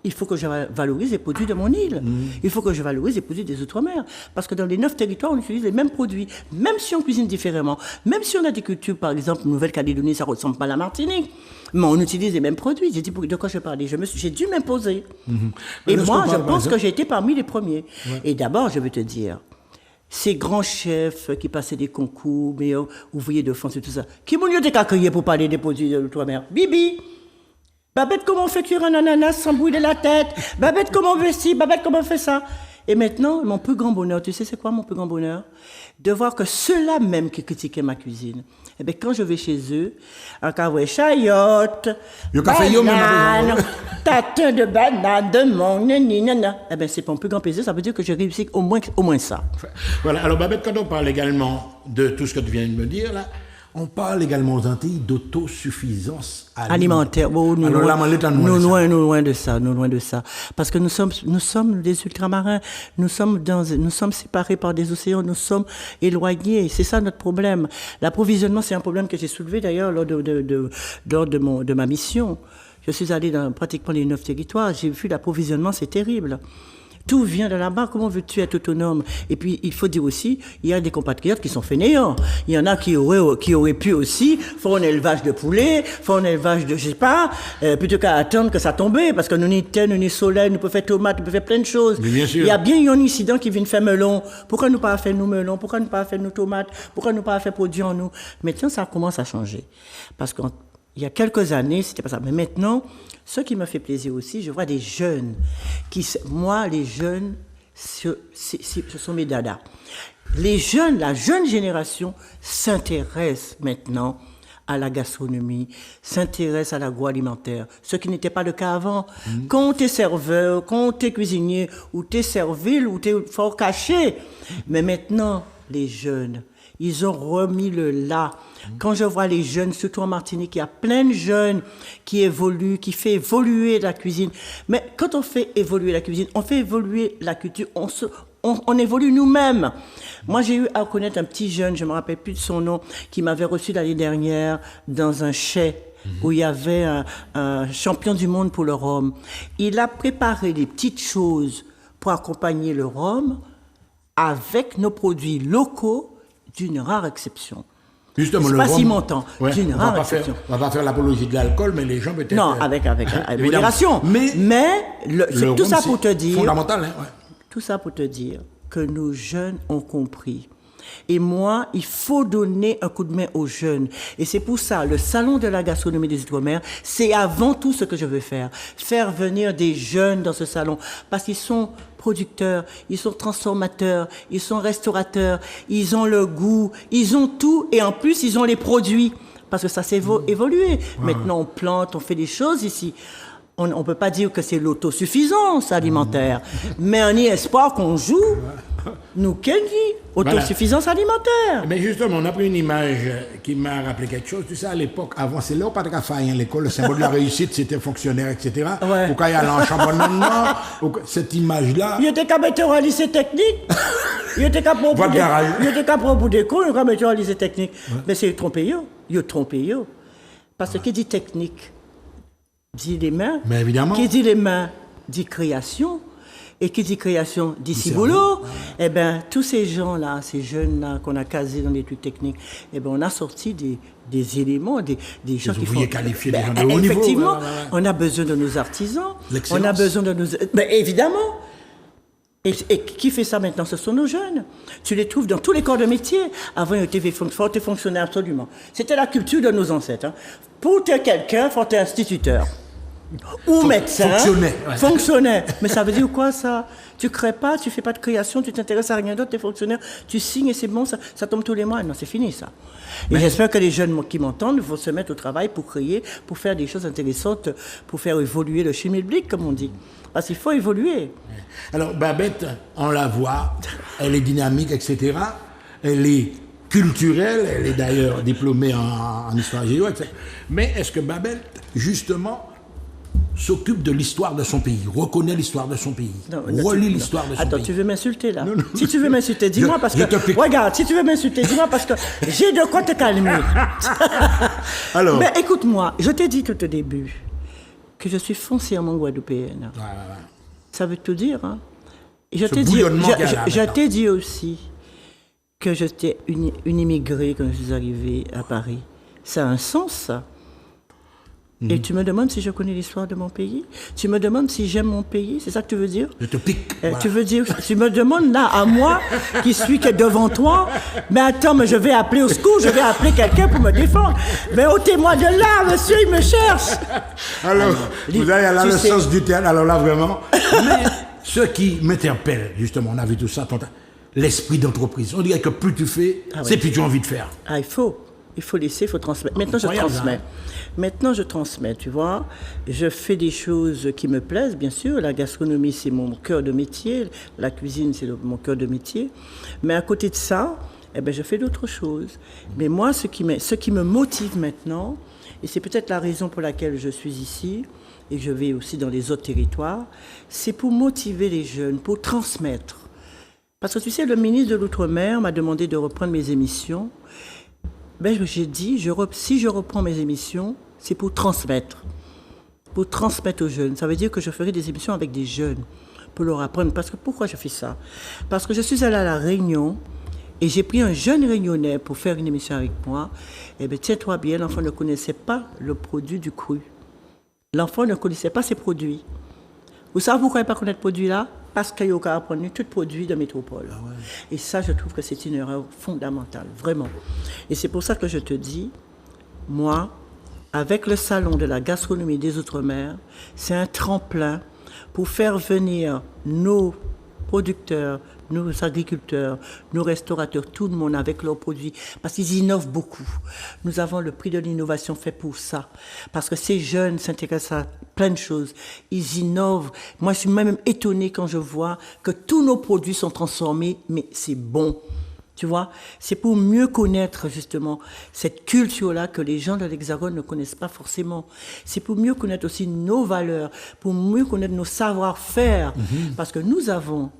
Il faut que je valorise les produits de mon île. Il faut que je valorise les produits des Outre-mer. Parce que dans les 9 territoires, on utilise les mêmes produits. Même si on cuisine différemment. Même si on a des cultures, par exemple, Nouvelle-Calédonie, ça ne ressemble pas à la Martinique. Mais on utilise les mêmes produits. J'ai dit, de quoi je parlais? J'ai dû m'imposer. Et moi, je pense que j'ai été parmi les premiers. Ouais. Et d'abord, je veux te dire, ces grands chefs qui passaient des concours, meilleurs ouvriers de France et tout ça, qui m'ont lieu d'accueillir pour parler des produits de l'Outre-mer? Bibi! Babette, comment on fait cuire un ananas sans brûler la tête? Babette, comment on fait ci? Babette, comment on fait ça? Et maintenant, mon plus grand bonheur, tu sais c'est quoi mon plus grand bonheur? De voir que ceux-là même qui critiquaient ma cuisine, eh bien, quand je vais chez eux, un café chayotte, banane, tatin de banane, de mangue, eh bien, c'est mon plus grand plaisir, ça veut dire que j'ai réussi au moins ça. Voilà, alors Babette, quand on parle également de tout ce que tu viens de me dire, là, on parle également aux Antilles d'autosuffisance alimentaire. Bon, nous loin de ça. Parce que nous sommes des ultramarins, nous sommes séparés par des océans, nous sommes éloignés. C'est ça notre problème. L'approvisionnement, c'est un problème que j'ai soulevé d'ailleurs lors de ma mission. Je suis allé dans pratiquement les 9 territoires, j'ai vu l'approvisionnement, c'est terrible. Tout vient de là-bas. Comment veux-tu être autonome? Et puis, il faut dire aussi, il y a des compatriotes qui sont fainéants. Il y en a qui auraient pu aussi faire un élevage de poulets, faire un élevage de, je sais pas, plutôt qu'à attendre que ça tombe, parce que nous ni terre, nous ni soleil, nous pouvons faire tomates, nous pouvons faire plein de choses. Mais bien sûr. Il y a bien un incident qui vient faire melon. Pourquoi nous pas faire nos melons? Pourquoi nous pas faire nos tomates? Pourquoi nous pas faire produits en nous? Maintenant, ça commence à changer. Parce qu'il y a quelques années, c'était pas ça. Mais maintenant, ce qui me fait plaisir aussi, je vois des jeunes les jeunes, ce sont mes dadas. Les jeunes, la jeune génération s'intéresse maintenant à la gastronomie, s'intéressent à l'agroalimentaire, ce qui n'était pas le cas avant. Quand t'es serveur, quand t'es cuisinier, ou t'es servile, ou t'es fort caché. Mais maintenant, les jeunes, ils ont remis le là. Quand je vois les jeunes, surtout en Martinique, il y a plein de jeunes qui évoluent, qui font évoluer la cuisine. Mais quand on fait évoluer la cuisine, on fait évoluer la culture, on évolue nous-mêmes. Moi, j'ai eu à connaître un petit jeune, je ne me rappelle plus de son nom, qui m'avait reçu l'année dernière dans un chai où il y avait un champion du monde pour le rhum. Il a préparé des petites choses pour accompagner le rhum avec nos produits locaux d'une rare exception. Justement, c'est le pas rhum, si montant, d'une rare exception. On va pas faire l'apologie de l'alcool, mais les gens peut-être... Non, avec modération. Mais c'est tout ça pour te dire... Fondamental, hein, ouais. Tout ça pour te dire que nos jeunes ont compris. Et moi, il faut donner un coup de main aux jeunes. Et c'est pour ça, le Salon de la gastronomie des Outre-mer, c'est avant tout ce que je veux faire. Faire venir des jeunes dans ce salon. Parce qu'ils sont producteurs, ils sont transformateurs, ils sont restaurateurs, ils ont le goût, ils ont tout. Et en plus, ils ont les produits. Parce que ça s'est évolué. Maintenant, on plante, on fait des choses ici. On ne peut pas dire que c'est l'autosuffisance alimentaire, mais on y espoir qu'on joue, nous, Kenny, autosuffisance alimentaire. Mais justement, on a pris une image qui m'a rappelé quelque chose. Tu sais, à l'époque, avant, c'est là où Patrick Faye, l'école, le symbole de la réussite, c'était fonctionnaire, etc. Ouais. Ou quand il y a en championnat, cette image-là... Il était qu'à mettre un lycée technique. Il était qu'à prendre pour des cons, il était qu'à mettre un lycée technique. Ouais. Mais c'est trompé, il trompé. Parce que qui dit technique dit les mains. Mais évidemment. Qui dit les mains dit création. Et qui dit création dit ciboulot. Eh bien, tous ces gens-là, ces jeunes-là qu'on a casés dans les trucs techniques, eh bien, on a sorti des éléments, des gens qui font... qualifiés, des gens de haut niveau. Effectivement, on a besoin de nos artisans. On a besoin de nos... Mais évidemment. Et qui fait ça maintenant? Ce sont nos jeunes. Tu les trouves dans tous les corps de métier. Avant, ils étaient forts fonctionnaires, absolument. C'était la culture de nos ancêtres. Hein. Pour être quelqu'un, il faut être instituteur. Ou médecin. Fonctionnaire. Mais ça veut dire quoi, ça? Tu ne crées pas, tu ne fais pas de création, tu t'intéresses à rien d'autre, tu es fonctionnaire, tu signes et c'est bon, ça tombe tous les mois. Non, c'est fini, ça. Et j'espère que les jeunes qui m'entendent vont se mettre au travail pour créer, pour faire des choses intéressantes, pour faire évoluer le schmilblick, comme on dit. Parce qu'il faut évoluer. Alors, Babette, on la voit, elle est dynamique, etc. Elle est culturelle, elle est d'ailleurs diplômée en histoire géo, etc. Mais est-ce que Babette, justement, s'occupe de l'histoire de son pays, reconnaît l'histoire de son pays, relit l'histoire de son pays? Attends, tu veux m'insulter là? Non. Si tu veux m'insulter, dis-moi parce que... Regarde, si tu veux m'insulter, dis-moi parce que j'ai de quoi te calmer. Alors... Mais écoute-moi, je t'ai dit tout au début que je suis foncièrement guadeloupéenne. Ouais. Ça veut tout dire, hein? Et je t'ai dit aussi que j'étais une immigrée quand je suis arrivée à Paris. Ça a un sens, ça. Et tu me demandes si je connais l'histoire de mon pays? Tu me demandes si j'aime mon pays? C'est ça que tu veux dire? Je te pique. Voilà. Tu me demandes là, à moi, qui suis que devant toi, mais attends, mais je vais appeler au secours, je vais appeler quelqu'un pour me défendre. Mais ôtez-moi de là, monsieur, il me cherche. Alors vous avez là le sens du théâtre, alors là, vraiment. Mais ce qui m'interpelle, justement, on a vu tout ça, l'esprit d'entreprise. On dirait que plus tu fais, c'est plus tu as envie de faire. Ah, il faut laisser, il faut transmettre. Maintenant, je transmets, tu vois. Je fais des choses qui me plaisent, bien sûr. La gastronomie, c'est mon cœur de métier. La cuisine, c'est mon cœur de métier. Mais à côté de ça, je fais d'autres choses. Mais moi, ce qui me motive maintenant, et c'est peut-être la raison pour laquelle je suis ici, et je vais aussi dans les autres territoires, c'est pour motiver les jeunes, pour transmettre. Parce que tu sais, le ministre de l'Outre-mer m'a demandé de reprendre mes émissions. J'ai dit, si je reprends mes émissions, c'est pour transmettre aux jeunes. Ça veut dire que je ferai des émissions avec des jeunes, pour leur apprendre. Parce que pourquoi je fais ça? Parce que je suis allée à La Réunion, et j'ai pris un jeune Réunionnais pour faire une émission avec moi. Tiens-toi bien, l'enfant ne connaissait pas le produit du cru. L'enfant ne connaissait pas ses produits. Vous savez pourquoi il ne pas connaître ce produit-là? Parce qu'il y a appris tout produit de métropole. Ah ouais. Et ça, je trouve que c'est une erreur fondamentale, vraiment. Et c'est pour ça que je te dis, moi, avec le Salon de la gastronomie des Outre-mer, c'est un tremplin pour faire venir nos producteurs, nos agriculteurs, nos restaurateurs, tout le monde avec leurs produits, parce qu'ils innovent beaucoup. Nous avons le prix de l'innovation fait pour ça, parce que ces jeunes s'intéressent à plein de choses. Ils innovent. Moi, je suis même étonnée quand je vois que tous nos produits sont transformés, mais c'est bon. Tu vois, c'est pour mieux connaître justement cette culture-là que les gens de l'Hexagone ne connaissent pas forcément. C'est pour mieux connaître aussi nos valeurs, pour mieux connaître nos savoir-faire, parce que nous avons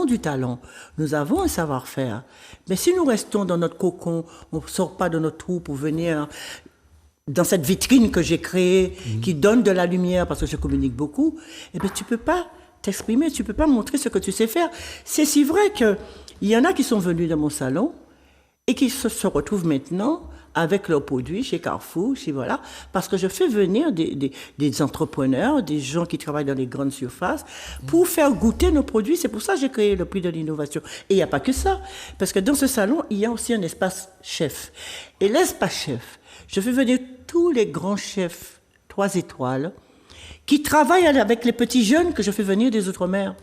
du talent, nous avons un savoir-faire. Mais si nous restons dans notre cocon, on ne sort pas de notre trou pour venir dans cette vitrine que j'ai créée, qui donne de la lumière, parce que je communique beaucoup, eh bien, tu ne peux pas t'exprimer, tu ne peux pas montrer ce que tu sais faire. C'est si vrai que il y en a qui sont venus dans mon salon et qui se retrouvent maintenant avec leurs produits chez Carrefour, voilà, parce que je fais venir des entrepreneurs, des gens qui travaillent dans les grandes surfaces pour faire goûter nos produits. C'est pour ça que j'ai créé le prix de l'innovation. Et il n'y a pas que ça, parce que dans ce salon, il y a aussi un espace chef. Et l'espace chef, je fais venir tous les grands chefs 3 étoiles qui travaillent avec les petits jeunes que je fais venir des Outre-mer.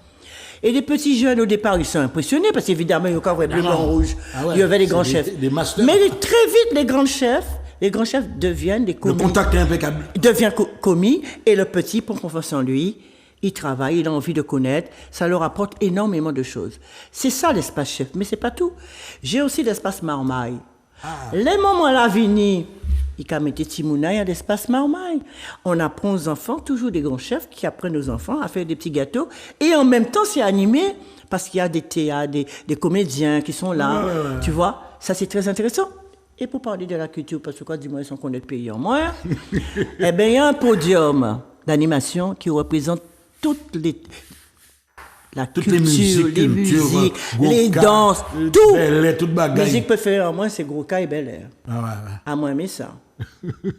Et les petits jeunes, au départ, ils sont impressionnés parce qu'évidemment, il y a encore bleu, blanc, rouge. Ah ouais, il y avait les grands chefs. Mais très vite, les grands chefs deviennent des commis. Le contact est impeccable. Devient commis et le petit prend confiance en lui. Il travaille, il a envie de connaître. Ça leur apporte énormément de choses. C'est ça l'espace chef, mais c'est pas tout. J'ai aussi l'espace marmaille. Les moments à l'avenir, il a mis Timouna, il y a l'espace marmaille. On apprend aux enfants, toujours des grands chefs qui apprennent aux enfants à faire des petits gâteaux. Et en même temps, c'est animé parce qu'il y a des théâtres, des comédiens qui sont là. Tu vois, ça c'est très intéressant. Et pour parler de la culture, parce que quoi, dis-moi, ils sont qu'on est pays en moins, eh bien, il y a un podium d'animation qui représente toutes les musiques, les danses, tout. La musique préférée en moi, c'est Groka et Bel Air. À moi, mais ça.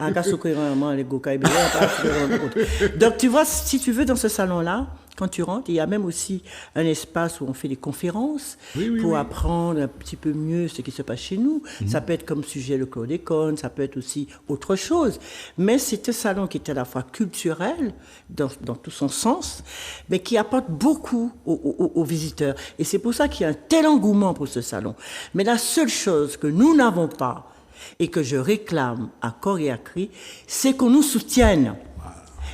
En cas de les Groka et Bel Air. Donc, tu vois, si tu veux, dans ce salon-là, quand tu rentres, il y a même aussi un espace où on fait des conférences pour apprendre un petit peu mieux ce qui se passe chez nous. Ça peut être comme sujet le chlordécone, ça peut être aussi autre chose. Mais c'est un salon qui est à la fois culturel, dans tout son sens, mais qui apporte beaucoup aux visiteurs. Et c'est pour ça qu'il y a un tel engouement pour ce salon. Mais la seule chose que nous n'avons pas et que je réclame à corps et à cri, c'est qu'on nous soutienne.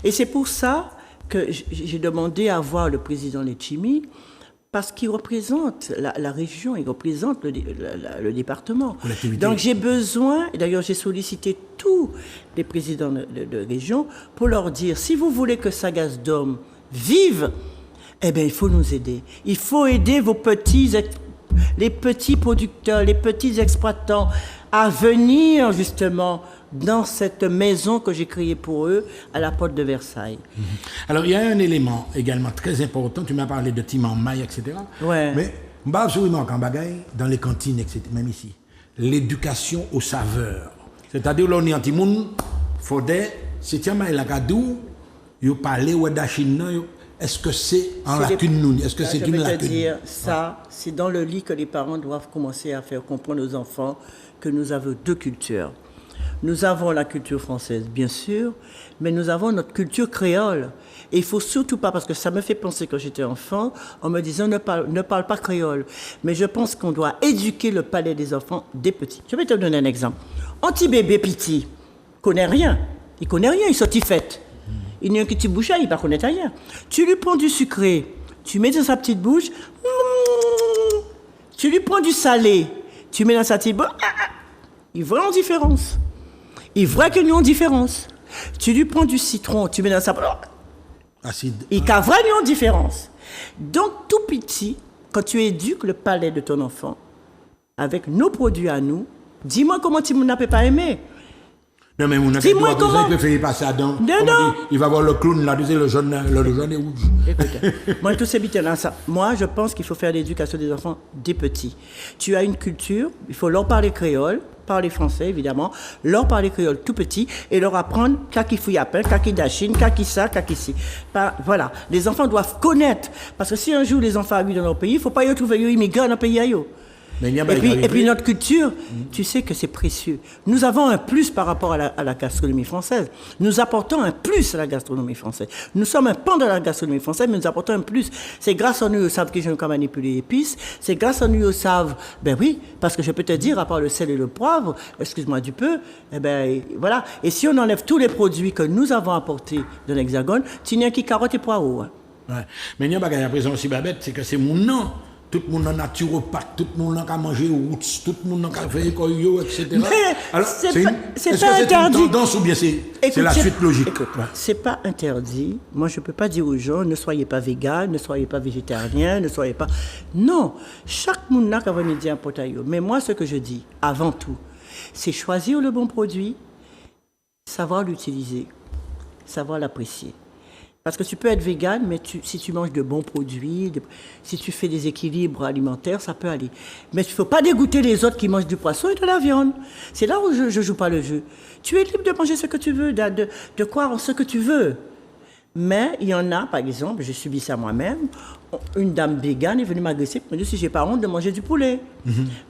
Et c'est pour ça que j'ai demandé à voir le président Letchimy, parce qu'il représente la région, il représente le département. Donc j'ai besoin, et d'ailleurs j'ai sollicité tous les présidents de région pour leur dire, si vous voulez que Sagesse d'Homme vive, eh bien il faut nous aider. Il faut aider les petits producteurs, les petits exploitants à venir justement dans cette maison que j'ai créée pour eux à la porte de Versailles. Alors, il y a un élément également très important. Tu m'as parlé de Timon Maille, etc. Ouais. Mais, dans les cantines, etc., même ici, l'éducation aux saveurs. C'est-à-dire, là, on est en Timoun, Faudrait, c'est Timon Maille, la gadou, you parlez ou d'achine, est-ce que c'est en lacune? Est-ce que c'est une lacune? Je vais te dire, ça, c'est dans le lit que les parents doivent commencer à faire comprendre aux enfants que nous avons 2 cultures. Nous avons la culture française, bien sûr, mais nous avons notre culture créole. Et il ne faut surtout pas, parce que ça me fait penser quand j'étais enfant, en me disant ne parle pas créole. Mais je pense qu'on doit éduquer le palais des enfants dès petits. Je vais te donner un exemple. Un petit bébé petit, il connaît rien, il sortit fait. Il n'y a qu'une petite bouche, il ne va connaître rien. Tu lui prends du sucré, tu mets dans sa petite bouche, tu lui prends du salé, tu mets dans sa petite bouche, il voit en différence. Il voit qu'il y a une différence. Tu lui prends du citron, tu mets dans sa bouche, acide. Il y a vraiment une différence. Donc, tout petit, quand tu éduques le palais de ton enfant, avec nos produits à nous, dis-moi comment tu n'as pas aimé. Non, mais mon dis-moi comment. Il peut faire passer à dents. Non. Il va voir le clown là, le jaune et rouge. Écoute, moi, tous ces bitins-là, moi, je pense qu'il faut faire l'éducation des enfants dès petits. Tu as une culture, il faut leur parler créole, parler français, évidemment, leur parler créole tout petit et leur apprendre kaki fouillapin, kaki dachine, kaki ça, kaki ci. Voilà. Les enfants doivent connaître. Parce que si un jour les enfants arrivent dans leur pays, il ne faut pas y retrouver immigrés dans le pays. Mais il y a Et puis notre culture, tu sais que c'est précieux. Nous avons un plus par rapport à la gastronomie française. Nous apportons un plus à la gastronomie française. Nous sommes un pan de la gastronomie française, mais nous apportons un plus. C'est grâce à nous, au savent que je ne peux manipuler les épices. C'est grâce à nous, au savent, ben oui, parce que je peux te dire, à part le sel et le poivre, excuse-moi du peu, eh ben voilà. Et si on enlève tous les produits que nous avons apportés de l'Hexagone, tu n'as qu'à carottes et poireaux. Hein. Ouais. Mais il y a un à présent aussi, Babette, c'est que c'est mon nom. Tout le monde en naturopathe, tout le monde a mangé roots, tout le monde a fait koyo, etc. Mais alors, c'est pas est-ce que interdit. c'est une tendance ou bien c'est la suite logique? Écoute, c'est pas interdit. Moi, je peux pas dire aux gens, ne soyez pas végan, ne soyez pas végétarien, ne soyez pas... Non, chaque monde a un midi un potayo. Mais moi, ce que je dis, avant tout, c'est choisir le bon produit, savoir l'utiliser, savoir l'apprécier. Parce que tu peux être végane, mais si tu manges de bons produits, si tu fais des équilibres alimentaires, ça peut aller. Mais il ne faut pas dégoûter les autres qui mangent du poisson et de la viande. C'est là où je ne joue pas le jeu. Tu es libre de manger ce que tu veux, de croire en ce que tu veux. Mais il y en a, par exemple, j'ai subi ça moi-même, une dame végane est venue m'agresser pour me dire si j'ai pas honte de manger du poulet.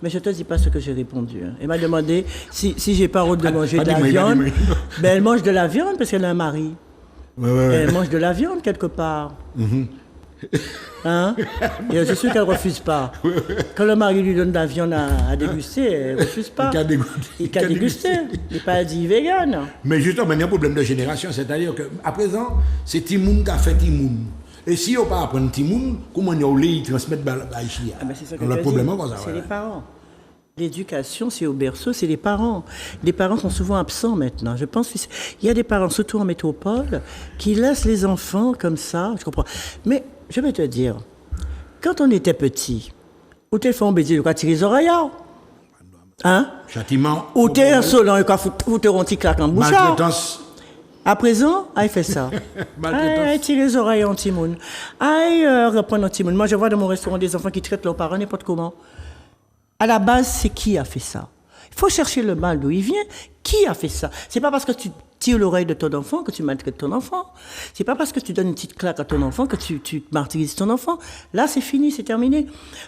Mais je ne te dis pas ce que j'ai répondu. Hein. Elle m'a demandé si j'ai pas honte de manger de la viande. Ben, elle mange de la viande parce qu'elle a un mari. Ouais. Elle mange de la viande quelque part. Hein? Et je suis sûr qu'elle ne refuse pas. Quand le mari lui donne de la viande à déguster, elle ne refuse pas. Il a dégusté. Il n'est pas dit vegan. Mais justement, il y a un problème de génération, c'est-à-dire qu'à présent, c'est Timoun qui a fait Timoun. Et si on ne peut pas apprendre Timoun, comment on a transmettre à Ichi? Le problème, c'est les parents. L'éducation, c'est au berceau, c'est les parents. Les parents sont souvent absents maintenant. Je pense qu'il y a des parents, surtout en métropole, qui laissent les enfants comme ça. Je comprends. Mais je vais te dire, quand on était petit, où t'es fait un baiser, tu as tiré les oreilles, hein? Châtiment. Ou t'es insolent, ou t'es un petit claque en bouchard. Maltraitance. À présent, il fait ça. Aïe, tirer les oreilles en timoun. Aïe, reprendre en timoun. Moi, je vois dans mon restaurant des enfants qui traitent leurs parents n'importe comment. À la base, c'est qui a fait ça? Il faut chercher le mal d'où il vient. Qui a fait ça? C'est pas parce que tu tires l'oreille de ton enfant que tu maltraites ton enfant. C'est pas parce que tu donnes une petite claque à ton enfant que tu martyrises ton enfant. Là, c'est fini, c'est terminé.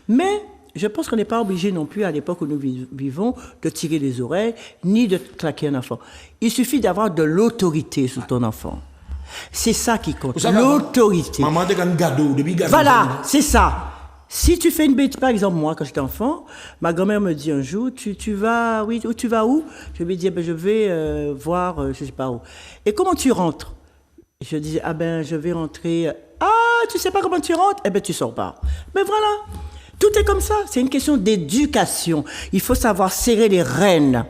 Mais je pense qu'on n'est pas obligé non plus, à l'époque où nous vivons, de tirer les oreilles, ni de claquer un enfant. Il suffit d'avoir de l'autorité sur ton enfant. C'est ça qui compte, l'autorité. Maman, t'es un gado, depuis gado. Voilà, c'est ça. Si tu fais une bêtise, par exemple, moi, quand j'étais enfant, ma grand-mère me dit un jour, tu vas, oui, tu vas où? Je lui dis, je vais voir, je sais pas où. Et comment tu rentres? Je disais, je vais rentrer. Ah, tu sais pas comment tu rentres? Tu sors pas. Mais voilà. Tout est comme ça. C'est une question d'éducation. Il faut savoir serrer les rênes.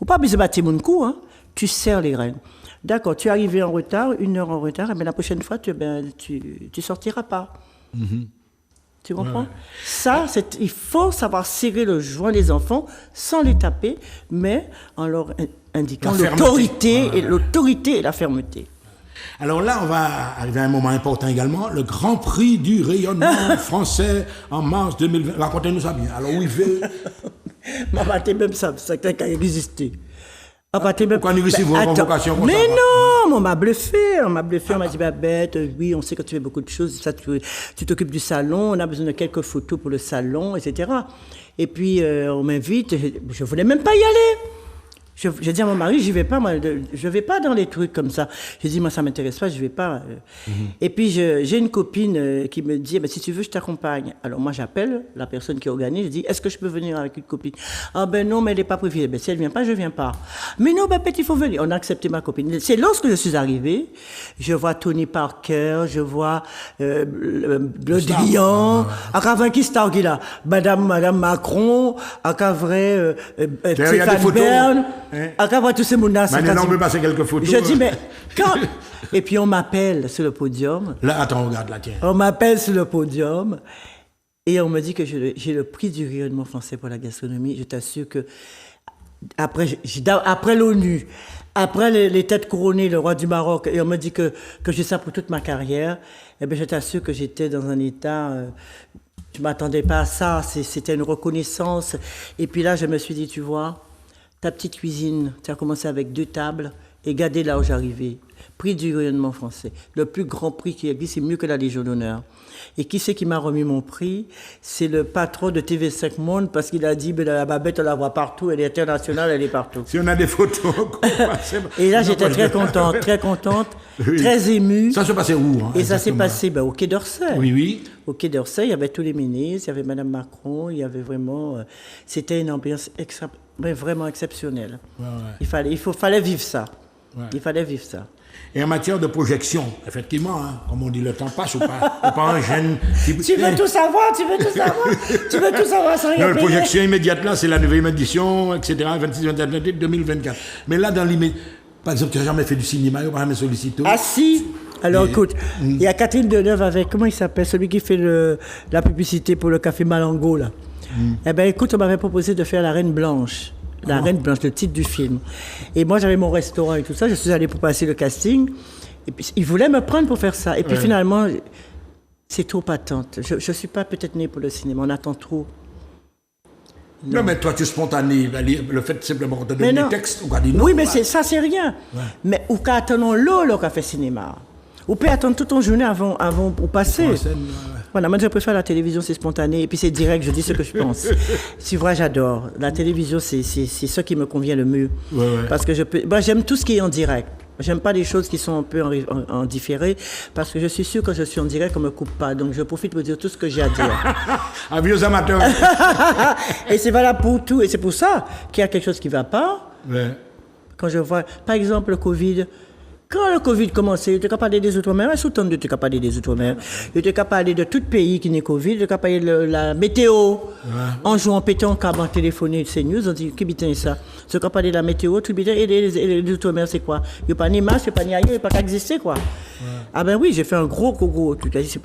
Ou pas besoin de battre mon cou, hein. Tu serres les rênes. D'accord, tu es arrivé en retard, 1 heure en retard, la prochaine fois, tu sortiras pas. Tu comprends? Ouais. Ça, il faut savoir serrer le joint des enfants sans les taper, mais en leur indiquant l'autorité et la fermeté. Alors là, on va arriver à un moment important également, le Grand Prix du rayonnement français en mars 2020. Racontez-nous ça bien. Alors, où il fait... Maman, t'es même ça qui a existé. Pourquoi nous recevons une convocation comme ça? Mais non, on m'a bluffé, on m'a dit, bête, oui, on sait que tu fais beaucoup de choses, ça, tu t'occupes du salon, on a besoin de quelques photos pour le salon, etc. Et puis, on m'invite, je voulais même pas y aller. Je dis à mon mari, j'y vais pas, moi, je vais pas dans les trucs comme ça. Je dis, moi, ça m'intéresse pas, je vais pas. Et puis, j'ai une copine qui me dit, si tu veux, je t'accompagne. Alors, moi, j'appelle la personne qui organise, je dis, est-ce que je peux venir avec une copine? Ah non, mais elle n'est pas prévue. Si elle vient pas, je viens pas. Mais non, peut-être il faut venir. On a accepté ma copine. C'est lorsque je suis arrivée, je vois Tony Parker, je vois Le Drian, à qui star qui là, Madame Macron, à vrai Stéphane Bern. Après voir tous ces mondes-là, maintenant, on peut passer quelques photos. Je dis, mais quand... Et puis, on m'appelle sur le podium. Là, attends, regarde là, tiens. On m'appelle sur le podium et on me dit que j'ai le prix du rayonnement français pour la gastronomie. Je t'assure que après l'ONU, après les têtes couronnées, le roi du Maroc, et on me dit que j'ai ça pour toute ma carrière, je t'assure que j'étais dans un état... je ne m'attendais pas à ça, c'était une reconnaissance. Et puis là, je me suis dit, tu vois... Ta petite cuisine, tu as commencé avec 2 tables Et regardez là où j'arrivais. Prix du rayonnement français. Le plus grand prix qui existe, c'est mieux que la Légion d'honneur. Et qui c'est qui m'a remis mon prix? C'est le patron de TV5 Monde, parce qu'il a dit, ben, la Babette, on la voit partout, elle est internationale, elle est partout. Si on a des photos... Et là, j'étais très contente, Oui. très émue. Ça se passait où Et ça s'est passé au Quai d'Orsay. Oui, oui. Au Quai d'Orsay, il y avait tous les ministres, il y avait Madame Macron, il y avait vraiment... c'était une ambiance vraiment exceptionnelle. Ouais. Il fallait vivre ça. Ouais. Il fallait vivre ça. Et en matière de projection, effectivement, hein, comme on dit, le temps passe ou pas un jeune... Tu veux tout savoir sans rien Non, la payer. projection immédiate, là, c'est la 9e édition, etc., 26, 27, 2024. Mais là, dans l'immédiat... Par exemple, tu n'as jamais fait du cinéma, tu n'as jamais sollicité. Ah si. Alors écoute, il y a Catherine Deneuve avec, comment il s'appelle, celui qui fait la publicité pour le café Malango, là. Eh bien écoute, on m'avait proposé de faire La Reine Blanche. La Reine Blanche, le titre du film. Et moi, j'avais mon restaurant et tout ça. Je suis allée pour passer le casting. Et puis, ils voulaient me prendre pour faire ça. Et puis finalement, c'est trop patente. Je ne suis pas peut-être née pour le cinéma. On attend trop. Non, mais toi, tu es spontané. Le fait simplement de donner des textes, on va dire non. Oui, mais ça, c'est rien. Ouais. Mais ou qu'à attendre l'eau, qu'a fait cinéma. Ou peut attendre toute une journée avant pour passer. Voilà, moi je préfère la télévision, c'est spontané, et puis c'est direct, je dis ce que je pense. C'est vrai, j'adore. La télévision, c'est ce qui me convient le mieux. Ouais. Parce que j'aime tout ce qui est en direct. J'aime pas les choses qui sont un peu en différé, parce que je suis sûr que je suis en direct, qu'on me coupe pas. Donc je profite pour dire tout ce que j'ai à dire. Un vieux amateur. Et c'est valable pour tout. Et c'est pour ça qu'il y a quelque chose qui va pas. Ouais. Quand je vois, par exemple, le Covid. Quand le Covid commençait, il était capable de parler des Outre-mer, mais sous-tendu, il était capable de parler des Outre-mer. Il était capable de parler de tout pays qui n'est Covid, il était capable de parler de la météo. Ouais. En jouant pétant, quand on téléphonait CNews, on dit, qui bitin ça? C'est capable de parler de la météo, tout bitin, et les Outre-mer, c'est quoi? Il n'y a pas ni masque, il n'y a pas ni ailleurs, il n'y a pas qu'à exister, quoi. Ouais. Ah ben oui, j'ai fait un gros.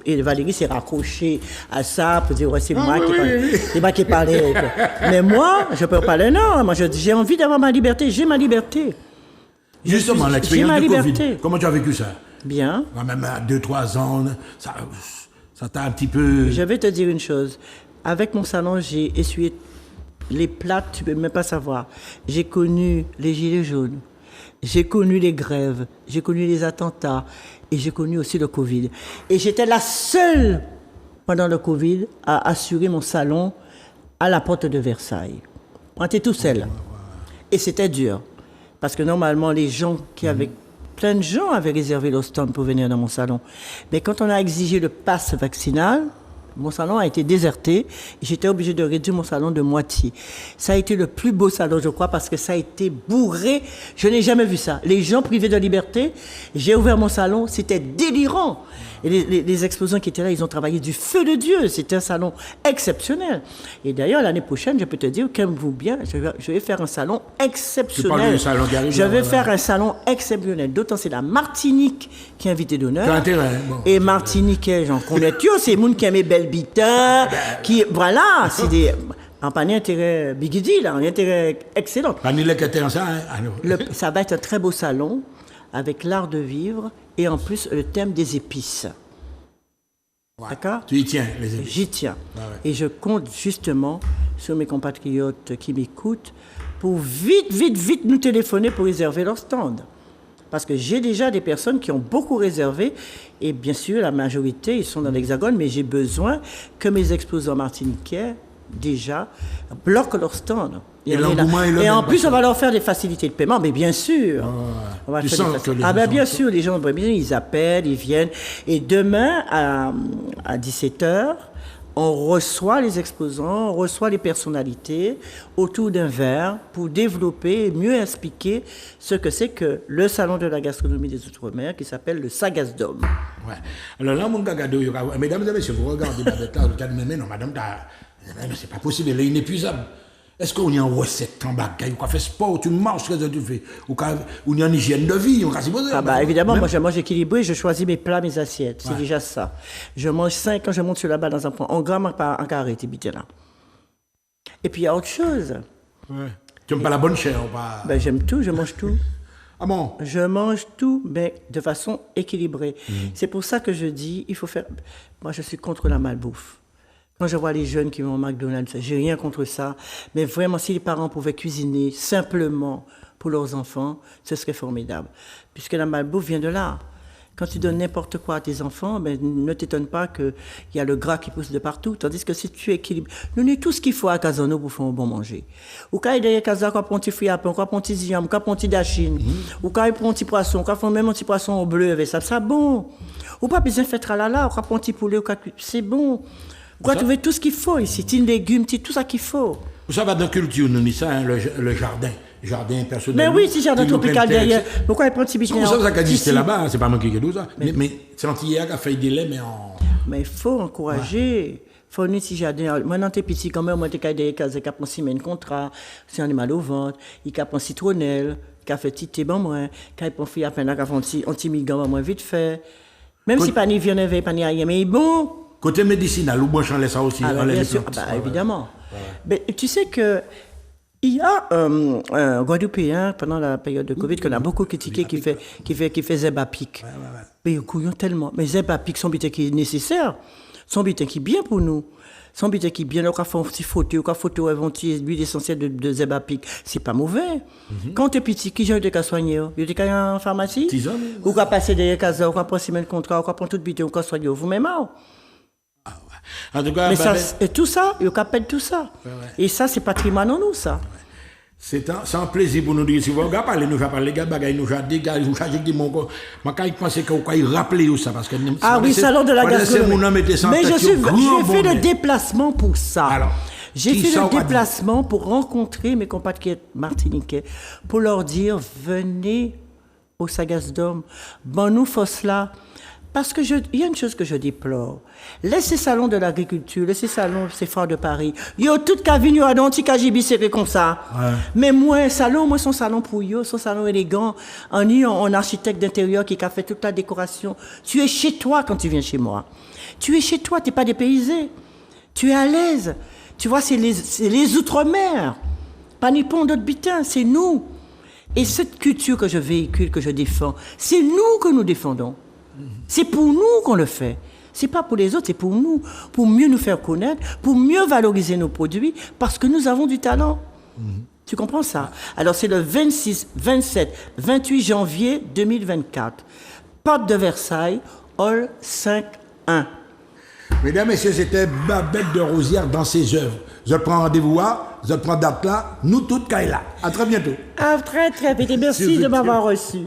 Et Valérie s'est raccrochée à ça pour dire, ouais, c'est moi qui parlais. Mais moi, je ne peux pas parler, non. Moi, j'ai envie d'avoir ma liberté, j'ai ma liberté. Justement, l'expérience du Covid, comment tu as vécu ça? Bien. Quand même à 2-3 ans, ça t'a un petit peu... Je vais te dire une chose. Avec mon salon, j'ai essuyé les plates, tu ne peux même pas savoir. J'ai connu les gilets jaunes, j'ai connu les grèves, j'ai connu les attentats et j'ai connu aussi le Covid. Et j'étais la seule, pendant le Covid, à assurer mon salon à la porte de Versailles. On était tout seul. Et c'était dur. Parce que normalement, plein de gens avaient réservé leur stand pour venir dans mon salon. Mais quand on a exigé le pass vaccinal, mon salon a été déserté et j'étais obligée de réduire mon salon de moitié. Ça a été le plus beau salon, je crois, parce que ça a été bourré. Je n'ai jamais vu ça. Les gens privés de liberté, j'ai ouvert mon salon, c'était délirant. Et les exposants qui étaient là, ils ont travaillé du feu de Dieu. C'était un salon exceptionnel. Et d'ailleurs, l'année prochaine, je peux te dire, qu'aime-vous bien, je vais faire un salon exceptionnel. Tu parles du salon qui arrive, je vais faire un salon exceptionnel. D'autant c'est la Martinique qui est invitée d'honneur. T'as intérêt. Bon. Et Martiniquais, j'en connais tous. C'est les gens qui aiment belles bitins, qui, voilà, c'est des... En pas d'intérêt bigidi, là, un intérêt excellent. Ça va être un très beau salon avec l'art de vivre et en plus le thème des épices. Ouais. D'accord? Tu y tiens, les épices. J'y tiens. Ah ouais. Et je compte justement sur mes compatriotes qui m'écoutent pour vite nous téléphoner pour réserver leur stand. Parce que j'ai déjà des personnes qui ont beaucoup réservé et bien sûr la majorité ils sont dans l'Hexagone, mais j'ai besoin que mes exposants martiniquais déjà bloquent leur stand. Et en plus, on va leur faire des facilités de paiement, mais bien sûr. On va bien sûr, les gens, ils appellent, ils viennent. Et demain, à 17h, on reçoit les exposants, on reçoit les personnalités autour d'un verre pour développer et mieux expliquer ce que c'est que le Salon de la gastronomie des Outre-mer qui s'appelle le Sagasdom. Ouais. Alors là, mon gars, mesdames et messieurs, vous regardez, non, madame, c'est pas possible, elle est inépuisable. Est-ce qu'on y a une recette en bagaille, on fait sport, tu marches, qu'est-ce que tu fais? Ou on y a une hygiène de vie, on évidemment, moi je mange équilibré, je choisis mes plats, mes assiettes, c'est déjà ça. Je mange 5 quand je monte sur la balle dans un point, en gramme, en carré, t'es là. Et puis il y a autre chose. Ouais. Tu n'aimes pas la bonne chair ou pas? J'aime tout, je mange tout. Ah bon? Je mange tout, mais de façon équilibrée. C'est pour ça que je dis, il faut faire... Moi, je suis contre la malbouffe. Quand je vois les jeunes qui vont au McDonald's, j'ai rien contre ça. Mais vraiment, si les parents pouvaient cuisiner simplement pour leurs enfants, ce serait formidable. Puisque la malbouffe vient de là. Quand tu donnes n'importe quoi à tes enfants, ben, ne t'étonne pas qu'il y a le gras qui pousse de partout. Tandis que si tu équilibres, nous avons tout ce qu'il faut à Casano pour faire un bon manger. Ou quand il y a Casa, on prend un petit fruit à pain, on prend un petit ziam, on prend un petit dachine, ou quand il prend un petit poisson, on prend même un petit poisson au bleu avec ça, c'est bon. Ou pas besoin de faire tralala, on prend un petit poulet, c'est bon. On va trouver tout ce qu'il faut ici, des légumes, tout ça qu'il faut. Vous savez, dans la culture, nous avons ça, hein, le jardin. Jardin personnel. Mais oui, si jardin tropical derrière. Pourquoi il prend un petit biche? C'est ça qui existe là-bas, c'est pas moi qui ai dit ça. Mais c'est l'antillais qui a fait des laits, mais en. Mais il faut encourager. Il faut un petit jardin. Moi, dans tes petits, quand même, moi, t'es des cases qui ont signé un contrat, c'est un mal au ventre, il a un citronnelle, qui a fait petit thé, bon, moi, qui a fait à peine, qui a fait un petit migan, moi, vite fait. Même si pas ni viande, pas ni rien, mais bon. Côté médicinal, ou bon, j'en laisse ça aussi. Bien sûr, évidemment. Mais tu sais que. Il y a un Guadeloupéen, pendant la période de Covid, qu'on a beaucoup critiqué, qui fait Zebapic. Mais il couillon tellement. Mais Zebapic, son butin qui est nécessaire, son butin qui est bien pour nous. Son butin qui est bien, on a fait une petite photo, l'huile essentielle de Zebapic. C'est pas mauvais. Quand tu es petit, qui j'ai eu des soigner? Il y a des en pharmacie? Ou qu'on passe des cas, ou qu'on prend semaine contrat, ou qu'on prend tout butin, ou qu'on soigne vous-même. En tout cas, mais ça, et tout ça, il appelle tout ça. Et ça, c'est patrimoine en nous, ça. C'est un plaisir pour nous dire, si vous regardez, nous parler, les gars, nous avons des gars, nous avons dit, moi, quand ils pensaient qu'on rappelait ça, parce que. Ah oui, salon de la gastronomie. Mais j'ai fait le déplacement pour ça. Alors, j'ai fait le déplacement pour rencontrer mes compatriotes martiniquais, pour leur dire, venez au Sagesse d'Homme, bon, nous, faut là. Parce que il y a une chose que je déplore. Laissez salon de l'agriculture, laissez salon, c'est Foire de Paris. Yo, toute cavine, yo, un petit KGB serré comme ça. Ouais. Mais moi, son salon pour yo, son salon élégant. En architecte d'intérieur qui a fait toute la décoration. Tu es chez toi quand tu viens chez moi. Tu es chez toi, t'es pas dépaysé. Tu es à l'aise. Tu vois, c'est les outre-mer. Pas nippon d'autres bitins, c'est nous. Et cette culture que je véhicule, que je défends, c'est nous que nous défendons. C'est pour nous qu'on le fait. C'est pas pour les autres, c'est pour nous. Pour mieux nous faire connaître, pour mieux valoriser nos produits, parce que nous avons du talent. Tu comprends ça? Alors c'est le 26, 27, 28 janvier 2024. Porte de Versailles, hall 5-1. Mesdames, Messieurs, c'était Babette de Rosière dans ses œuvres. Je prends rendez-vous là, je prends date là, nous toutes là. À très bientôt. À très, très vite. Merci de m'avoir reçu.